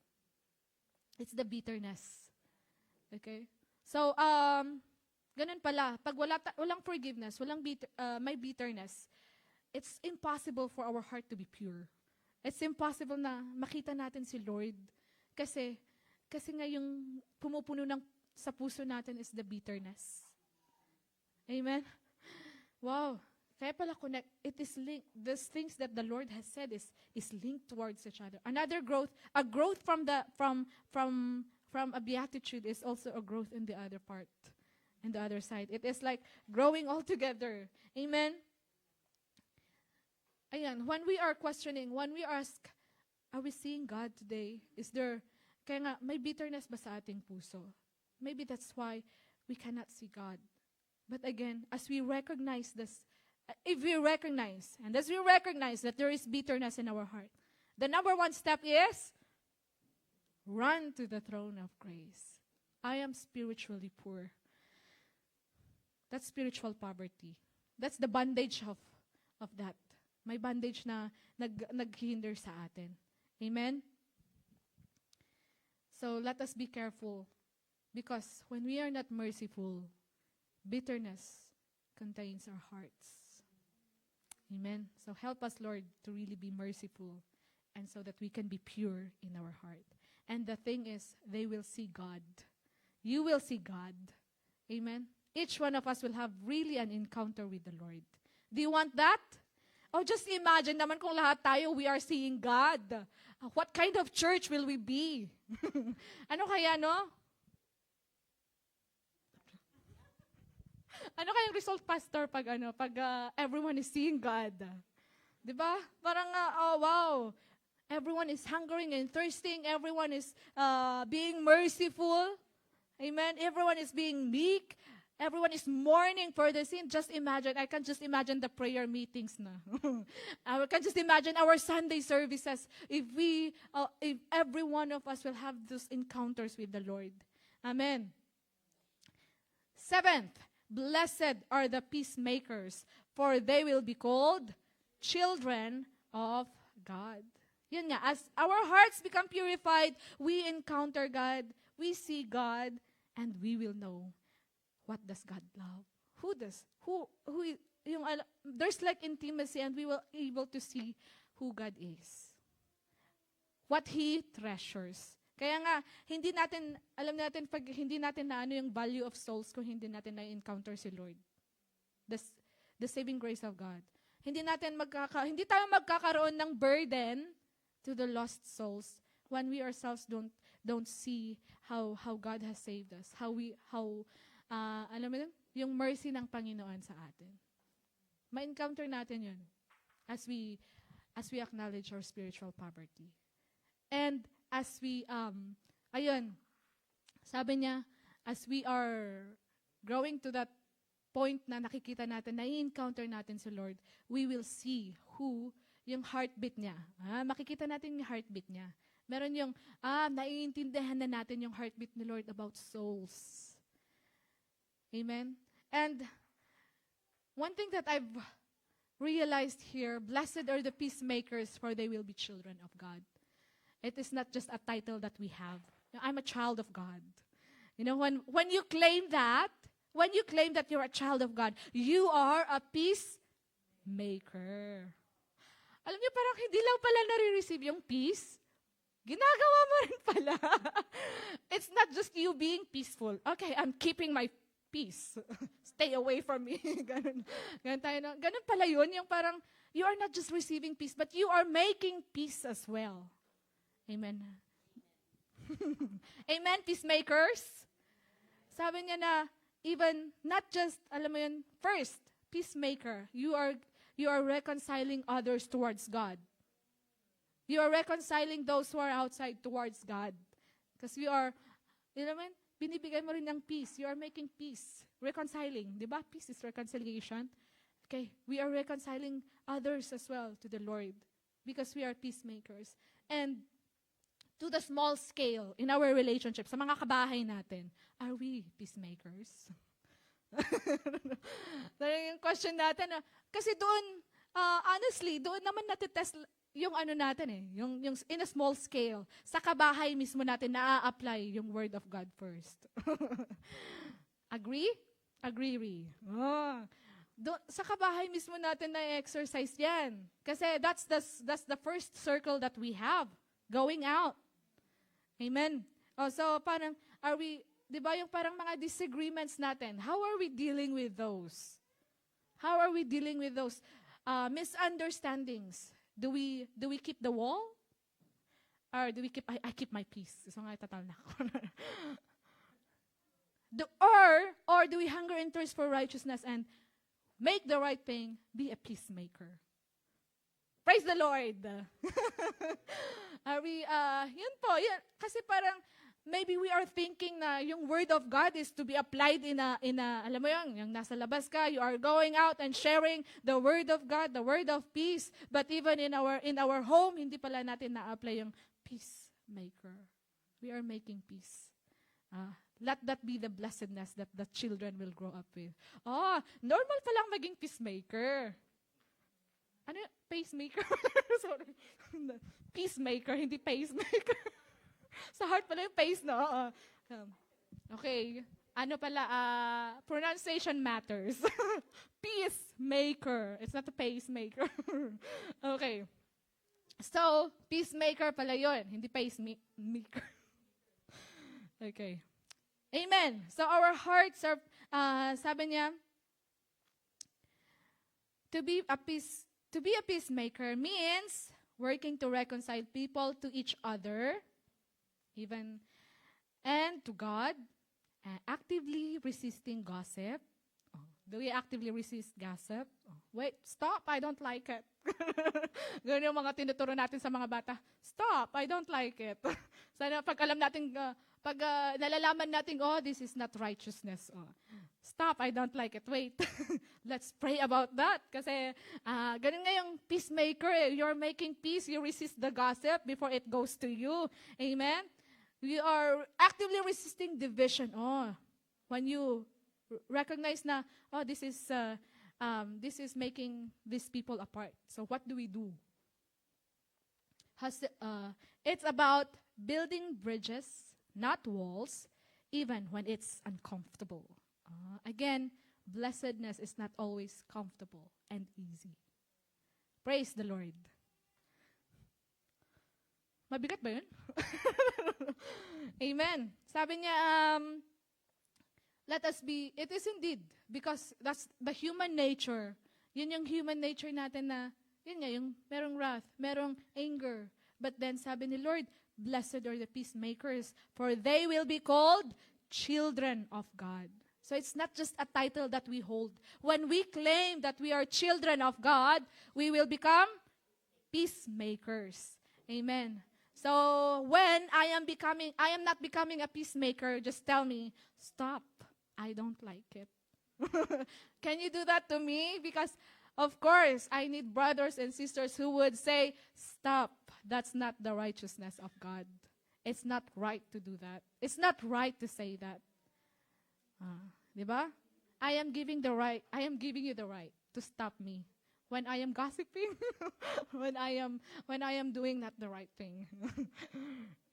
It's the bitterness. Okay? So, ganun pala. Pag walang forgiveness, may bitterness, it's impossible for our heart to be pure. It's impossible na makita natin si Lord. Kasi nga yung pumupuno sa puso natin is the bitterness. Amen? Wow. Kaya pala connect. It is linked. These things that the Lord has said is linked towards each other. Another growth, a growth from a beatitude is also a growth in the other part, in the other side. It is like growing all together. Amen? Ayan, when we are questioning, when we ask, are we seeing God today? Kaya nga, may bitterness ba sa ating puso? Maybe that's why we cannot see God. But again, as we recognize this, if we recognize, and as we recognize that there is bitterness in our heart, the number one step is, run to the throne of grace. I am spiritually poor. That's spiritual poverty. That's the bondage of that. May bandage na naghihinder sa atin. Amen? So let us be careful, because when we are not merciful, bitterness contains our hearts. Amen? So help us, Lord, to really be merciful, and so that we can be pure in our heart. And the thing is, they will see God. You will see God. Amen? Each one of us will have really an encounter with the Lord. Do you want that? Oh, just imagine naman kung lahat tayo, we are seeing God. What kind of church will we be? Ano kaya, no? Ano kayang result, Pastor, pag everyone is seeing God? Diba? Parang, oh wow, everyone is hungering and thirsting. Everyone is being merciful. Amen? Everyone is being meek. Everyone is mourning for the sin. Just imagine, I can just imagine the prayer meetings na. I can just imagine our Sunday services if every one of us will have those encounters with the Lord. Amen. Seventh, blessed are the peacemakers, for they will be called children of God. Yun nga, as our hearts become purified, we encounter God, we see God, and we will know what does God love. There's like intimacy, and we will able to see who God is. What He treasures. Kaya nga, alam natin, pag hindi natin na ano yung value of souls kung hindi natin na-encounter si Lord. The saving grace of God. Hindi tayo magkakaroon ng burden to the lost souls when we ourselves don't see how God has saved us. Alam mo yung mercy ng Panginoon sa atin. Ma-encounter natin yun as we acknowledge our spiritual poverty. And as we, sabi niya, as we are growing to that point na nakikita natin, na-encounter natin si Lord, we will see yung heartbeat niya. Makikita natin yung heartbeat niya. Meron yung, naiintindihan na natin yung heartbeat ni Lord about souls. Amen? And one thing that I've realized here, blessed are the peacemakers, for they will be children of God. It is not just a title that we have. I'm a child of God. You know, when you claim that you're a child of God, you are a peacemaker. Alam niyo, parang hindi lang pala nare-receive yung peace, ginagawa mo rin pala. It's not just you being peaceful. Okay, I'm keeping my peace. Stay away from me. Ganun tayo na. Ganun pala yun, yung parang, you are not just receiving peace, but you are making peace as well. Amen. Amen, peacemakers. Sabi niya na, even, not just, alam mo yun, first, peacemaker, you are reconciling others towards God. You are reconciling those who are outside towards God. Because you are, binibigay mo rin ng peace. You are making peace. Reconciling. Di ba? Peace is reconciliation. Okay. We are reconciling others as well to the Lord. Because we are peacemakers. And to the small scale in our relationship, sa mga kabahay natin, are we peacemakers? Yung question natin, kasi doon, honestly, doon naman natitest yung ano natin yung in a small scale. Sa kabahay mismo natin na-apply yung Word of God first. Agree? Agree, Ree. Sa kabahay mismo natin na-exercise yan. Kasi that's the first circle that we have going out. Amen. So parang, are we, di ba yung parang mga disagreements natin, how are we dealing with those? How are we dealing with those misunderstandings? Do we keep the wall? Or do we keep, I keep my peace. So nga tatal na ako. Or do we hunger and thirst for righteousness and make the right thing, be a peacemaker? Praise the Lord. Are we, yun po, yun. Kasi parang, maybe we are thinking na yung Word of God is to be applied in a, alam mo yung nasa labas ka, you are going out and sharing the Word of God, the Word of peace. But even in our home, hindi pala natin na-apply yung peacemaker. We are making peace. Let that be the blessedness that the children will grow up with. Normal palang maging peacemaker. Ano yung pacemaker? Sorry. Peacemaker, hindi pacemaker. Sa heart pala yung pace, no? Okay. Ano pala? Pronunciation matters. Peacemaker. It's not a pacemaker. Okay. So, peacemaker pala yun, hindi pacemaker. Okay. Amen. So, our hearts are, sabi niya, to be a peacemaker means working to reconcile people to each other, even, and to God, actively resisting gossip. Do we actively resist gossip? Wait, stop, I don't like it. Ganun yung mga tinuturo natin sa mga bata. Stop, I don't like it. Sana pag alam natin, pag nalalaman natin, this is not righteousness. Stop, I don't like it. Wait, let's pray about that. Kasi ganun nga yung peacemaker. You're making peace, you resist the gossip before it goes to you. Amen? We are actively resisting division. When you recognize na, this is making these people apart. So what do we do? It's about building bridges, not walls, even when it's uncomfortable. Again, blessedness is not always comfortable and easy. Praise the Lord. Mabigat ba yun? Amen. Sabi niya, let us be, it is indeed, because that's the human nature. Yun yung human nature natin na, yun nga, yung merong wrath, merong anger. But then sabi ni Lord, blessed are the peacemakers, for they will be called children of God. So it's not just a title that we hold. When we claim that we are children of God, we will become peacemakers. Amen. So when I am not becoming a peacemaker, just tell me, stop. I don't like it. Can you do that to me? Because, of course, I need brothers and sisters who would say, stop. That's not the righteousness of God. It's not right to do that. It's not right to say that. Diba? I am giving you the right to stop me when I am gossiping, when I am doing not the right thing.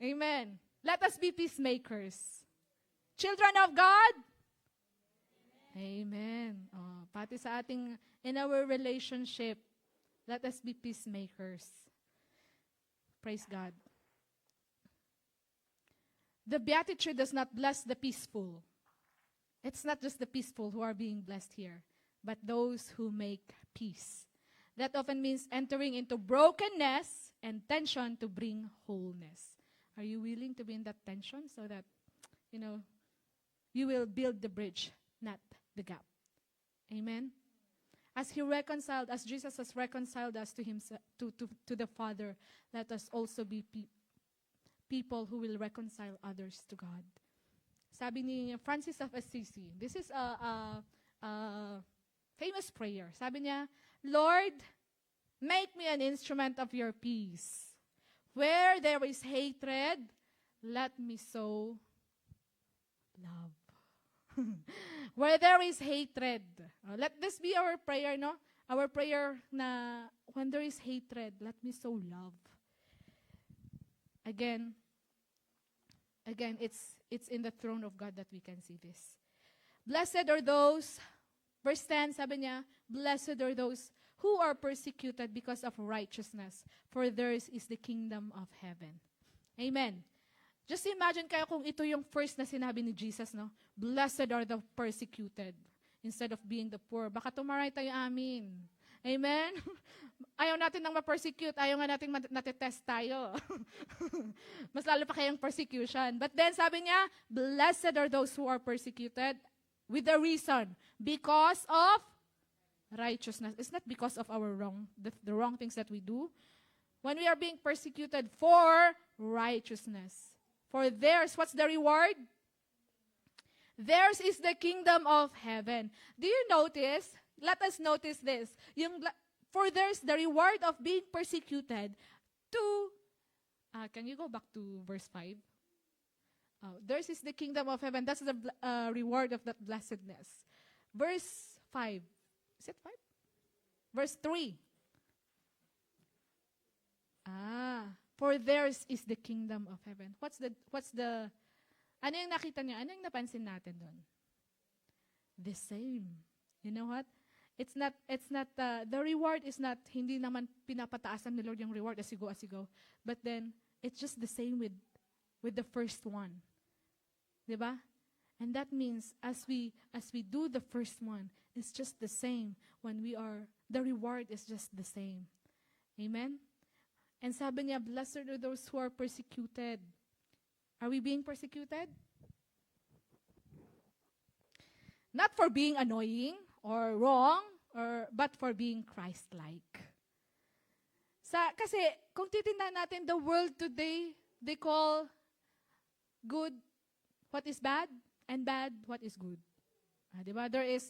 Amen. Let us be peacemakers. Children of God. Amen. Pati sa ating, in our relationship, let us be peacemakers. Praise God. The Beatitude does not bless the peaceful. It's not just the peaceful who are being blessed here, but those who make peace. That often means entering into brokenness and tension to bring wholeness. Are you willing to be in that tension so that, you will build the bridge, not the gap? Amen? As Jesus has reconciled us to himself, to the Father, let us also be people who will reconcile others to God. Sabi ni Francis of Assisi, this is a famous prayer. Sabi niya, Lord, make me an instrument of your peace. Where there is hatred, let me sow love. Where there is hatred, let this be our prayer, no? Our prayer na when there is hatred, let me sow love. Again, it's in the throne of God that we can see this. Blessed are those, verse 10, sabi niya, blessed are those who are persecuted because of righteousness, for theirs is the kingdom of heaven. Amen. Just imagine kaya kung ito yung first na sinabi ni Jesus, no? Blessed are the persecuted instead of being the poor. Baka tumaray tayo amin. Amen? Ayaw natin nang ma-persecute. Ayaw nga natin natetest tayo. Mas lalo pa kayang persecution. But then sabi niya, blessed are those who are persecuted with a reason. Because of righteousness. It's not because of our the wrong things that we do. When we are being persecuted for righteousness. For theirs, what's the reward? Theirs is the kingdom of heaven. Do you notice? Let us notice this. For theirs, the reward of being persecuted can you go back to verse 5? Theirs is the kingdom of heaven. That's the reward of that blessedness. Verse 5. Is it 5? Verse 3. For theirs is the kingdom of heaven. Ano yung nakita niyo? Ano yung napansin natin doon? The same. You know what? It's not, the reward is not, hindi naman pinapataasan ni Lord yung reward as you go. But then, it's just the same with the first one. Diba? And that means, as we do the first one, it's just the same. The reward is just the same. Amen? And sabi niya, blessed are those who are persecuted. Are we being persecuted? Not for being annoying or wrong, but for being Christ-like. Kasi, kung titingnan natin, the world today, they call good what is bad, and bad what is good. Diba? There is,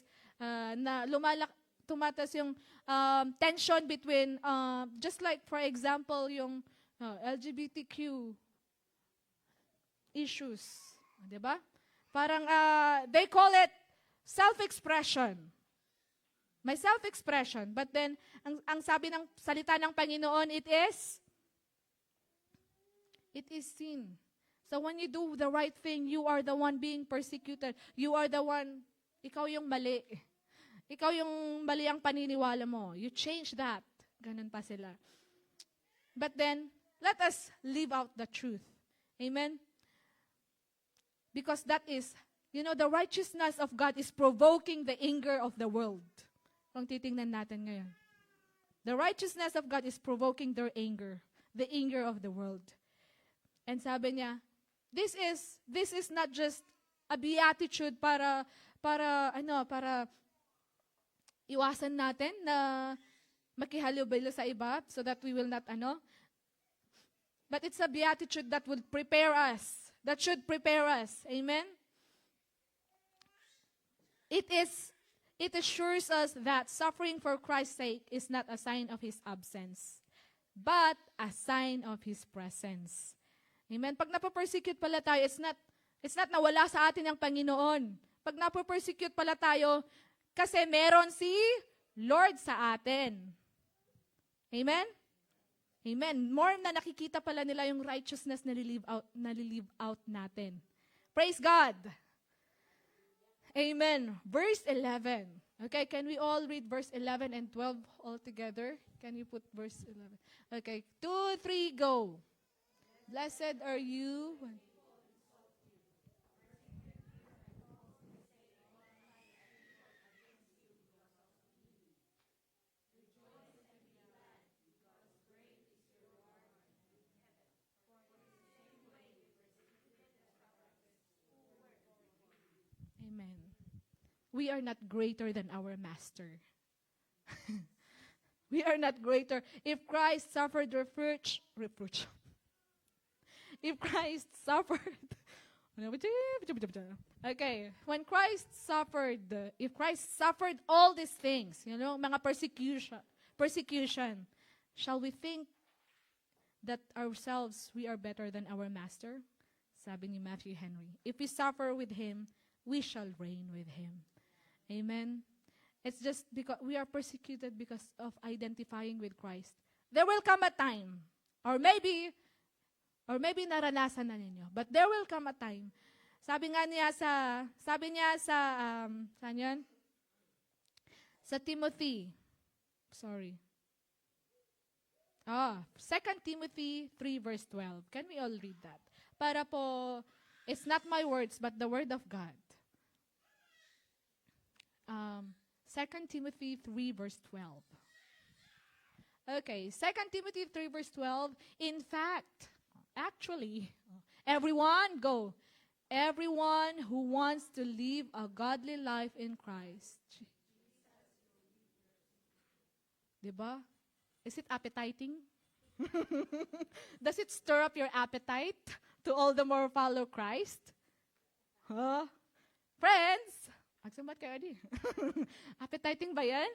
tumatas yung tension between, just like, for example, yung LGBTQ issues. Diba? Parang, they call it self-expression. May self-expression. But then, ang sabi ng salita ng Panginoon, it is sin. So when you do the right thing, you are the one being persecuted. You are the one, ikaw yung mali. Ikaw yung mali ang paniniwala mo. You change that. Ganun pa sila. But then, let us live out the truth. Amen? Because that is, the righteousness of God is provoking the anger of the world. Kung titingnan natin ngayon. The righteousness of God is provoking their anger. The anger of the world. And sabi niya, this is not just a beatitude para iwasan natin na makihalubilo sa iba so that we will not but it's a beatitude that would prepare us, that should prepare us. Amen? It assures us that suffering for Christ's sake is not a sign of His absence, but a sign of His presence. Amen? Pag napapersecute pala tayo, it's not nawala sa atin ang Panginoon. Pag napapersecute pala tayo, kasi meron si Lord sa atin. Amen? Amen. More na nakikita pala nila yung righteousness na nililive out natin. Praise God. Amen. Verse 11. Okay, can we all read verse 11 and 12 all together? Can you put verse 11? Okay, 2, 3, go. Blessed are you. Amen. We are not greater than our master. We are not greater. If Christ suffered reproach. If Christ suffered. Okay. When Christ suffered, if Christ suffered all these things, mga persecution, shall we think that ourselves, we are better than our master? Sabi ni Matthew Henry, if we suffer with Him, we shall reign with Him. Amen? It's just because we are persecuted because of identifying with Christ. There will come a time, or maybe naranasan na ninyo, but there will come a time. Sabi niya sa saan yun? Sa Timothy. Sorry. 2 Timothy 3 verse 12. Can we all read that? Para po, it's not my words, but the word of God. 2 Timothy 3 verse 12. Okay, 2 Timothy 3 verse 12. In fact, actually, everyone who wants to live a godly life in Christ. Diba? Is it appetizing? Does it stir up your appetite to all the more follow Christ? Huh? Friends, magsambat kayo di. Appetizing ba yan?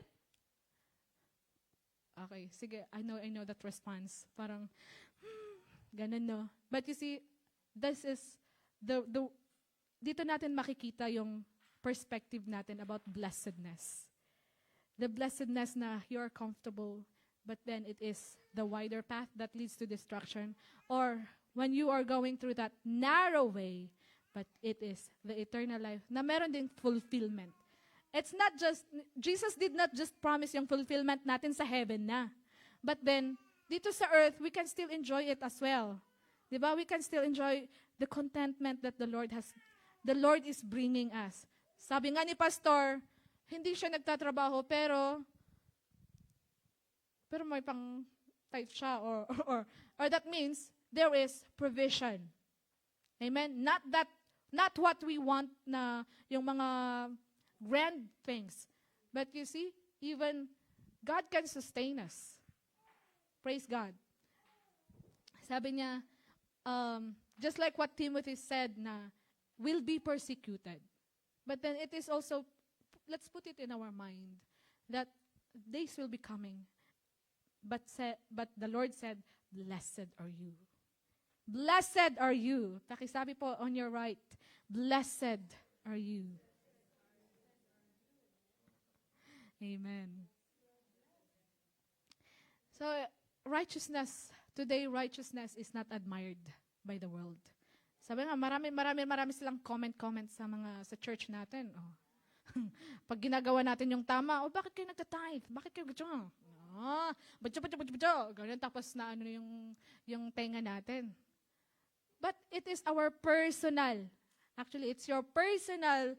Okay, sige. I know that response. Parang, ganun no. But you see, this is dito natin makikita yung perspective natin about blessedness. The blessedness na you're comfortable, but then it is the wider path that leads to destruction. Or when you are going through that narrow way, but it is the eternal life na meron ding fulfillment. It's not just, Jesus did not just promise yung fulfillment natin sa heaven na. But then, dito sa earth, we can still enjoy it as well. Diba? We can still enjoy the contentment that the Lord is bringing us. Sabi nga ni Pastor, hindi siya nagtatrabaho, pero may pang type siya, or that means there is provision. Amen? Not what we want na yung mga grand things. But you see, even God can sustain us. Praise God. Sabi niya, just like what Timothy said na, will be persecuted. But then it is also, let's put it in our mind, that days will be coming. But the Lord said, blessed are you. Blessed are you. Pakisabi po on your right, blessed are you. Amen. So, today righteousness is not admired by the world. Sabi nga, marami silang comment sa sa church natin. Oh. Pag ginagawa natin yung tama, bakit kayo nagtatithe? Bakit kayo gano'n? Ganun, tapos na yung tenga natin. But it is our personal, actually, it's your personal,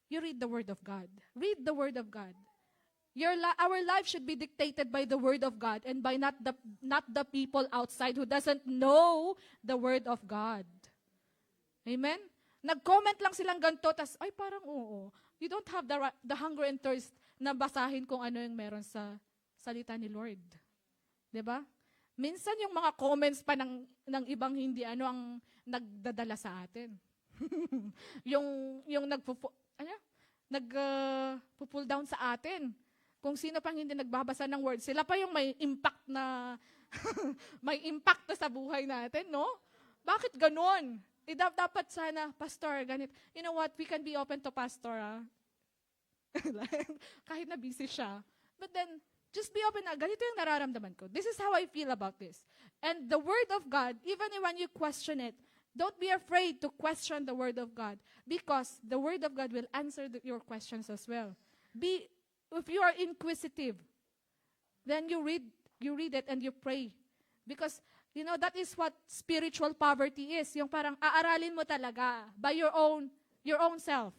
you read the Word of God. Read the Word of God. Our life should be dictated by the Word of God and by not the people outside who doesn't know the Word of God. Amen? Nag-comment lang silang ganito, tas, ay parang oo. You don't have the hunger and thirst na basahin kung ano yung meron sa salita ni Lord. 'Di ba? Minsan yung mga comments pa ng ibang hindi ang nagdadala sa atin. yung nagpo-pull down sa atin. Kung sino pang hindi nagbabasa ng word, sila pa yung may impact na may impact na sa buhay natin, no? Bakit ganun? Dapat sana, Pastor, ganit. You know what? We can be open to Pastor, kahit na busy siya. But then, just be open na, ganito yung nararamdaman ko. This is how I feel about this. And the Word of God, even when you question it, don't be afraid to question the Word of God, because the Word of God will answer your questions as well. If you are inquisitive, then you read it and you pray. Because, that is what spiritual poverty is. Yung parang aaralin mo talaga by your own self.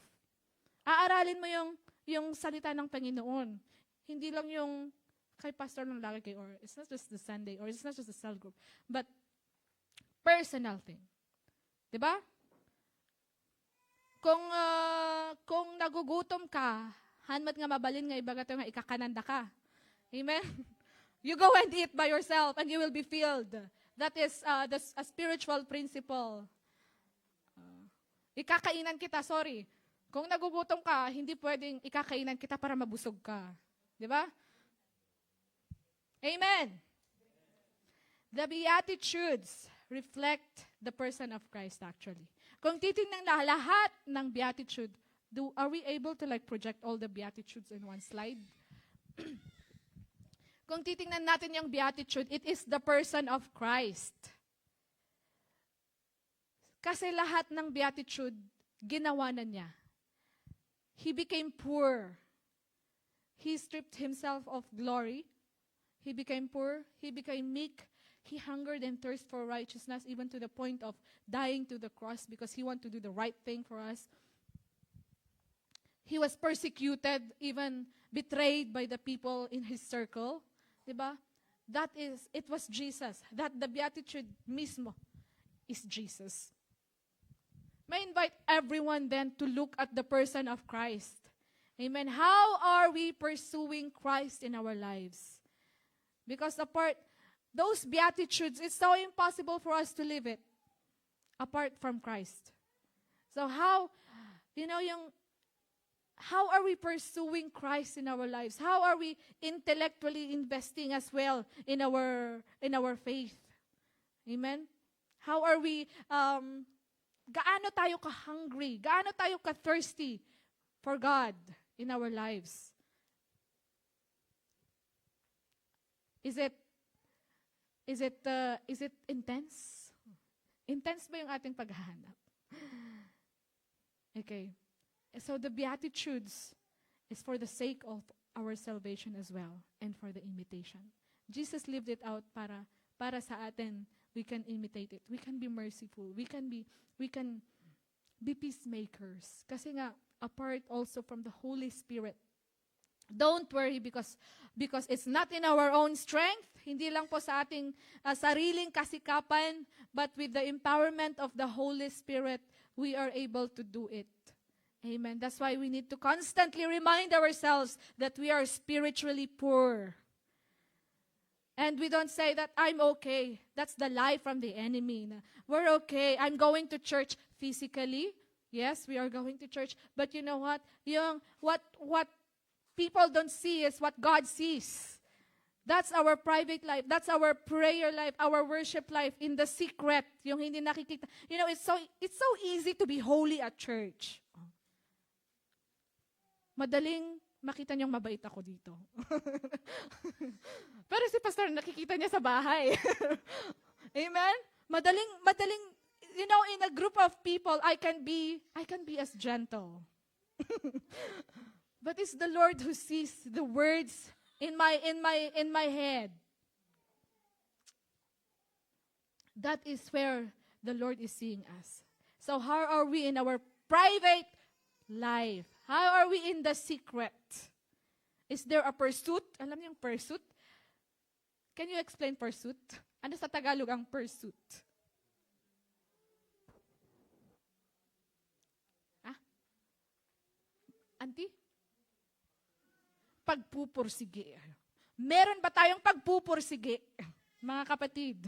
Aaralin mo yung salita ng Panginoon. Hindi lang yung kay pastor lang lagi kayo, or it's not just the Sunday, or it's not just the cell group, but personal thing. 'Di ba? Kung nagugutom ka, hanmat nga mabalin nga ibaga nga ikakananda ka. Amen? You go and eat by yourself and you will be filled. That is a spiritual principle. Ikakainan kita, sorry. Kung nagugutom ka, hindi pwedeng ikakainan kita para mabusog ka. Di ba? Amen. The Beatitudes reflect the person of Christ actually. Kung titingnan na lahat ng Beatitude, are we able to project all the Beatitudes in one slide? Kung titingnan natin yung Beatitude, it is the person of Christ. Kasi lahat ng Beatitude, ginawa na niya. He became poor. He stripped himself of glory. He became poor. He became meek. He hungered and thirsted for righteousness, even to the point of dying to the cross because he wanted to do the right thing for us. He was persecuted, even betrayed by the people in his circle. Diba? It was Jesus. That the Beatitude mismo is Jesus. May invite everyone then to look at the person of Christ. Amen. How are we pursuing Christ in our lives? Because those Beatitudes, it's so impossible for us to live it apart from Christ. So how are we pursuing Christ in our lives? How are we intellectually investing as well in our faith? Amen? How are we, gaano tayo ka-hungry? Gaano tayo ka-thirsty for God in our lives? Is it intense? Intense ba yung ating paghahanap? Okay. So the Beatitudes is for the sake of our salvation as well and for the imitation. Jesus lived it out para sa atin. We can imitate it. We can be merciful. We can be peacemakers. Kasi nga, apart also from the Holy Spirit. Don't worry because it's not in our own strength. Hindi lang po sa ating sariling kasikapan, but with the empowerment of the Holy Spirit, we are able to do it. Amen. That's why we need to constantly remind ourselves that we are spiritually poor. And we don't say that I'm okay. That's the lie from the enemy. We're okay. I'm going to church physically. Yes, we are going to church. But you know what? What people don't see is what God sees. That's our private life. That's our prayer life, our worship life in the secret. Yung hindi nakikita. It's so easy to be holy at church. Madaling makita niyong mabait ako dito. Pero si pastor, nakikita niya sa bahay. Amen? Madaling, in a group of people, I can be as gentle. But it's the Lord who sees the words in my head. That is where the Lord is seeing us. So how are we in our private life? How are we in the secret? Is there a pursuit? Alam niyo yung pursuit? Can you explain pursuit? Ano sa Tagalog ang pursuit? Auntie? Pagpupursige. Meron ba tayong pagpupursige? Mga kapatid,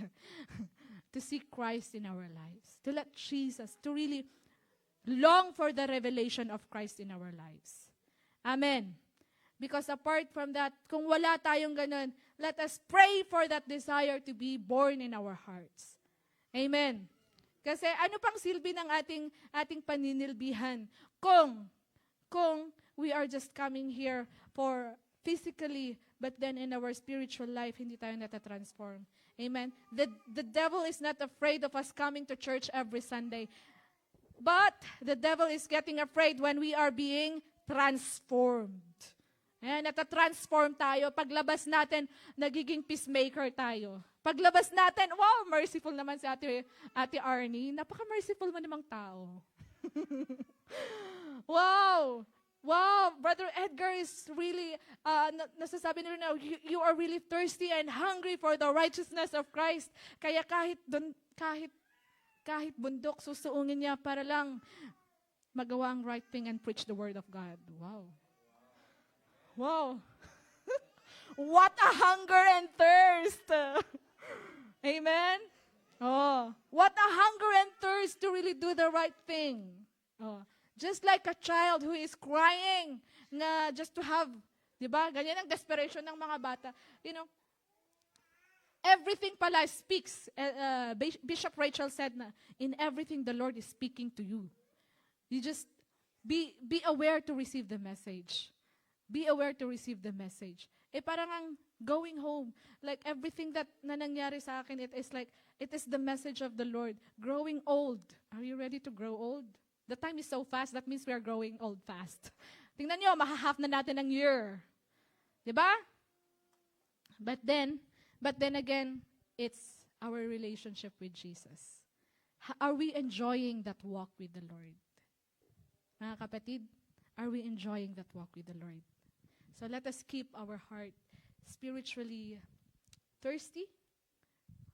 to see Christ in our lives. To let Jesus, to really long for the revelation of Christ in our lives. Amen. Because apart from that, kung wala tayong ganun, let us pray for that desire to be born in our hearts. Amen. Kasi ano pang silbi ng ating paninilbihan kung we are just coming here for physically, but then in our spiritual life, hindi tayo natatransform. Amen. The devil is not afraid of us coming to church every Sunday. But the devil is getting afraid when we are being transformed. Ayan, natatransform tayo. Paglabas natin, nagiging peacemaker tayo. Paglabas natin, wow, merciful naman si Ate Arnie. Napaka-merciful mo namang tao. Wow! Wow, Brother Edgar is really, nasasabi nila na, you are really thirsty and hungry for the righteousness of Christ. Kaya kahit bundok, susuungin niya para lang magawa ang right thing and preach the word of God. Wow. Wow. What a hunger and thirst. Amen? Oh, what a hunger and thirst to really do the right thing. Oh, just like a child who is crying na just to have, di ba? Ganyan ang desperation ng mga bata. everything pala speaks. Bishop Rachel said na, in everything the Lord is speaking to you. You just be aware to receive the message. Be aware to receive the message. Parang ang going home, like everything that na nangyari sa akin, it is the message of the Lord. Growing old. Are you ready to grow old? The time is so fast, that means we are growing old fast. Tingnan nyo, maha-half na natin ang year. Diba? But then again, it's our relationship with Jesus. Are we enjoying that walk with the Lord? Mga kapatid, are we enjoying that walk with the Lord? So let us keep our heart spiritually thirsty,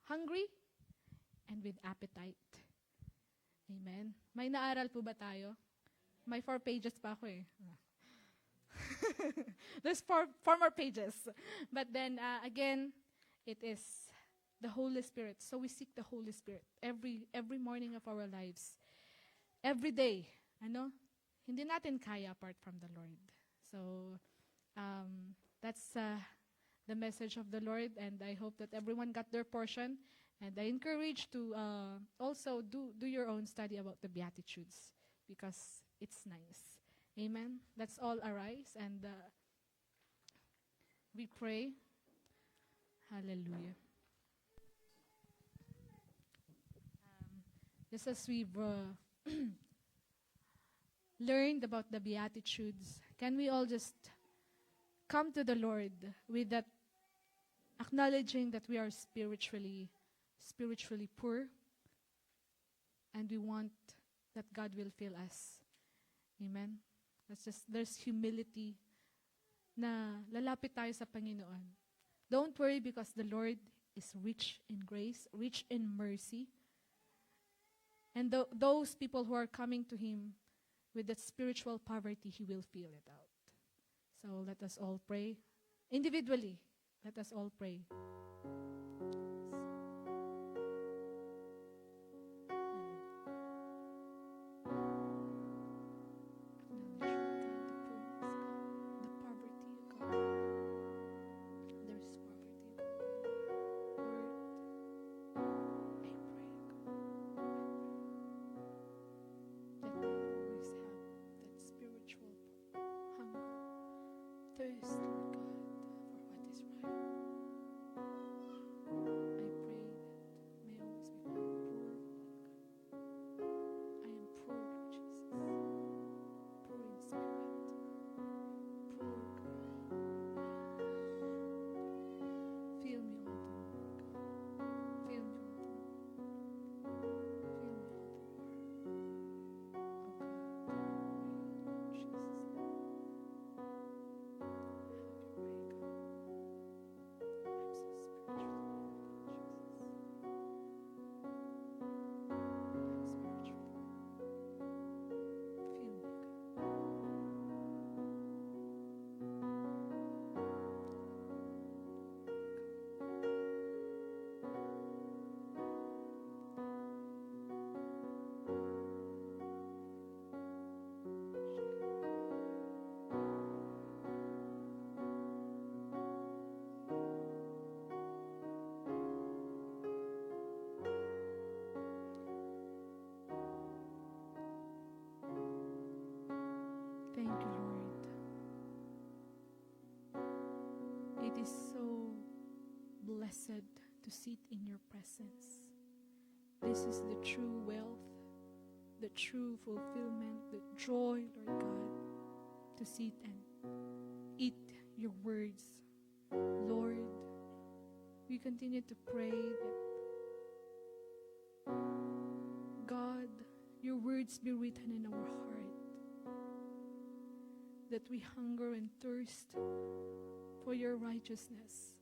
hungry, and with appetite. Amen. May naaral po ba tayo? May 4 pages pa ako eh. There's four more pages. But then, again, it is the Holy Spirit. So we seek the Holy Spirit every morning of our lives. Every day. Hindi natin kaya apart from the Lord. So, that's the message of the Lord, and I hope that everyone got their portion. And I encourage to also do your own study about the Beatitudes, because it's nice. Amen. Let's all arise and we pray. Hallelujah. Just as we've learned about the Beatitudes, can we all just come to the Lord with that, acknowledging that we are spiritually poor, and we want that God will fill us. Amen. There's humility na lalapit tayo sa Panginoon. Don't worry, because the Lord is rich in grace, rich in mercy. And those people who are coming to Him with that spiritual poverty, He will fill it out. So let us all pray. Individually, let us all pray. Thirst, Lord God, for what is right. I pray that may always be poor, Lord God. I am poor, Lord Jesus. Poor in spirit. Poor God. Fill me all the more, Lord God. Fill me all the more. Fill me all the more. Oh God, Lord Jesus. Thank you, Lord. It is so blessed to sit in your presence. This is the true wealth, the true fulfillment, the joy, Lord God, to sit and eat your words. Lord, we continue to pray that, God, your words be written in our heart, that we hunger and thirst for your righteousness,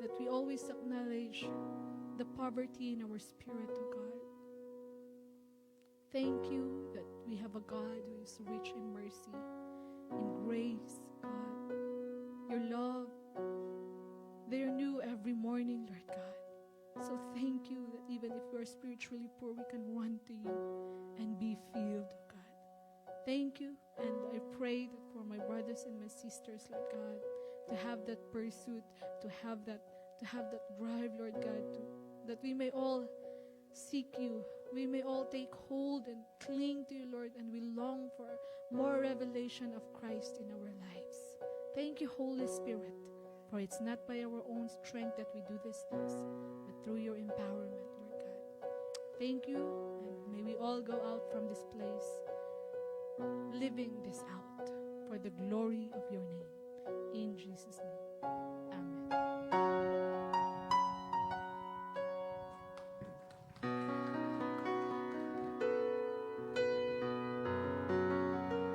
that we always acknowledge the poverty in our spirit, O God. Thank you that we have a God who is rich in mercy, in grace, God. Your love, they are new every morning, Lord God. So thank you that even if we are spiritually poor, we can run to you and be filled, God. Thank you, and I pray that for my brothers and my sisters, Lord God, to have that pursuit, to have that, to have that drive, Lord God, that we may all seek you. We may all take hold and cling to you, Lord, and we long for more revelation of Christ in our lives. Thank you, Holy Spirit, for it's not by our own strength that we do these things, but through your empowerment, Lord God. Thank you, and may we all go out from this place living this out for the glory of your name. In Jesus' name.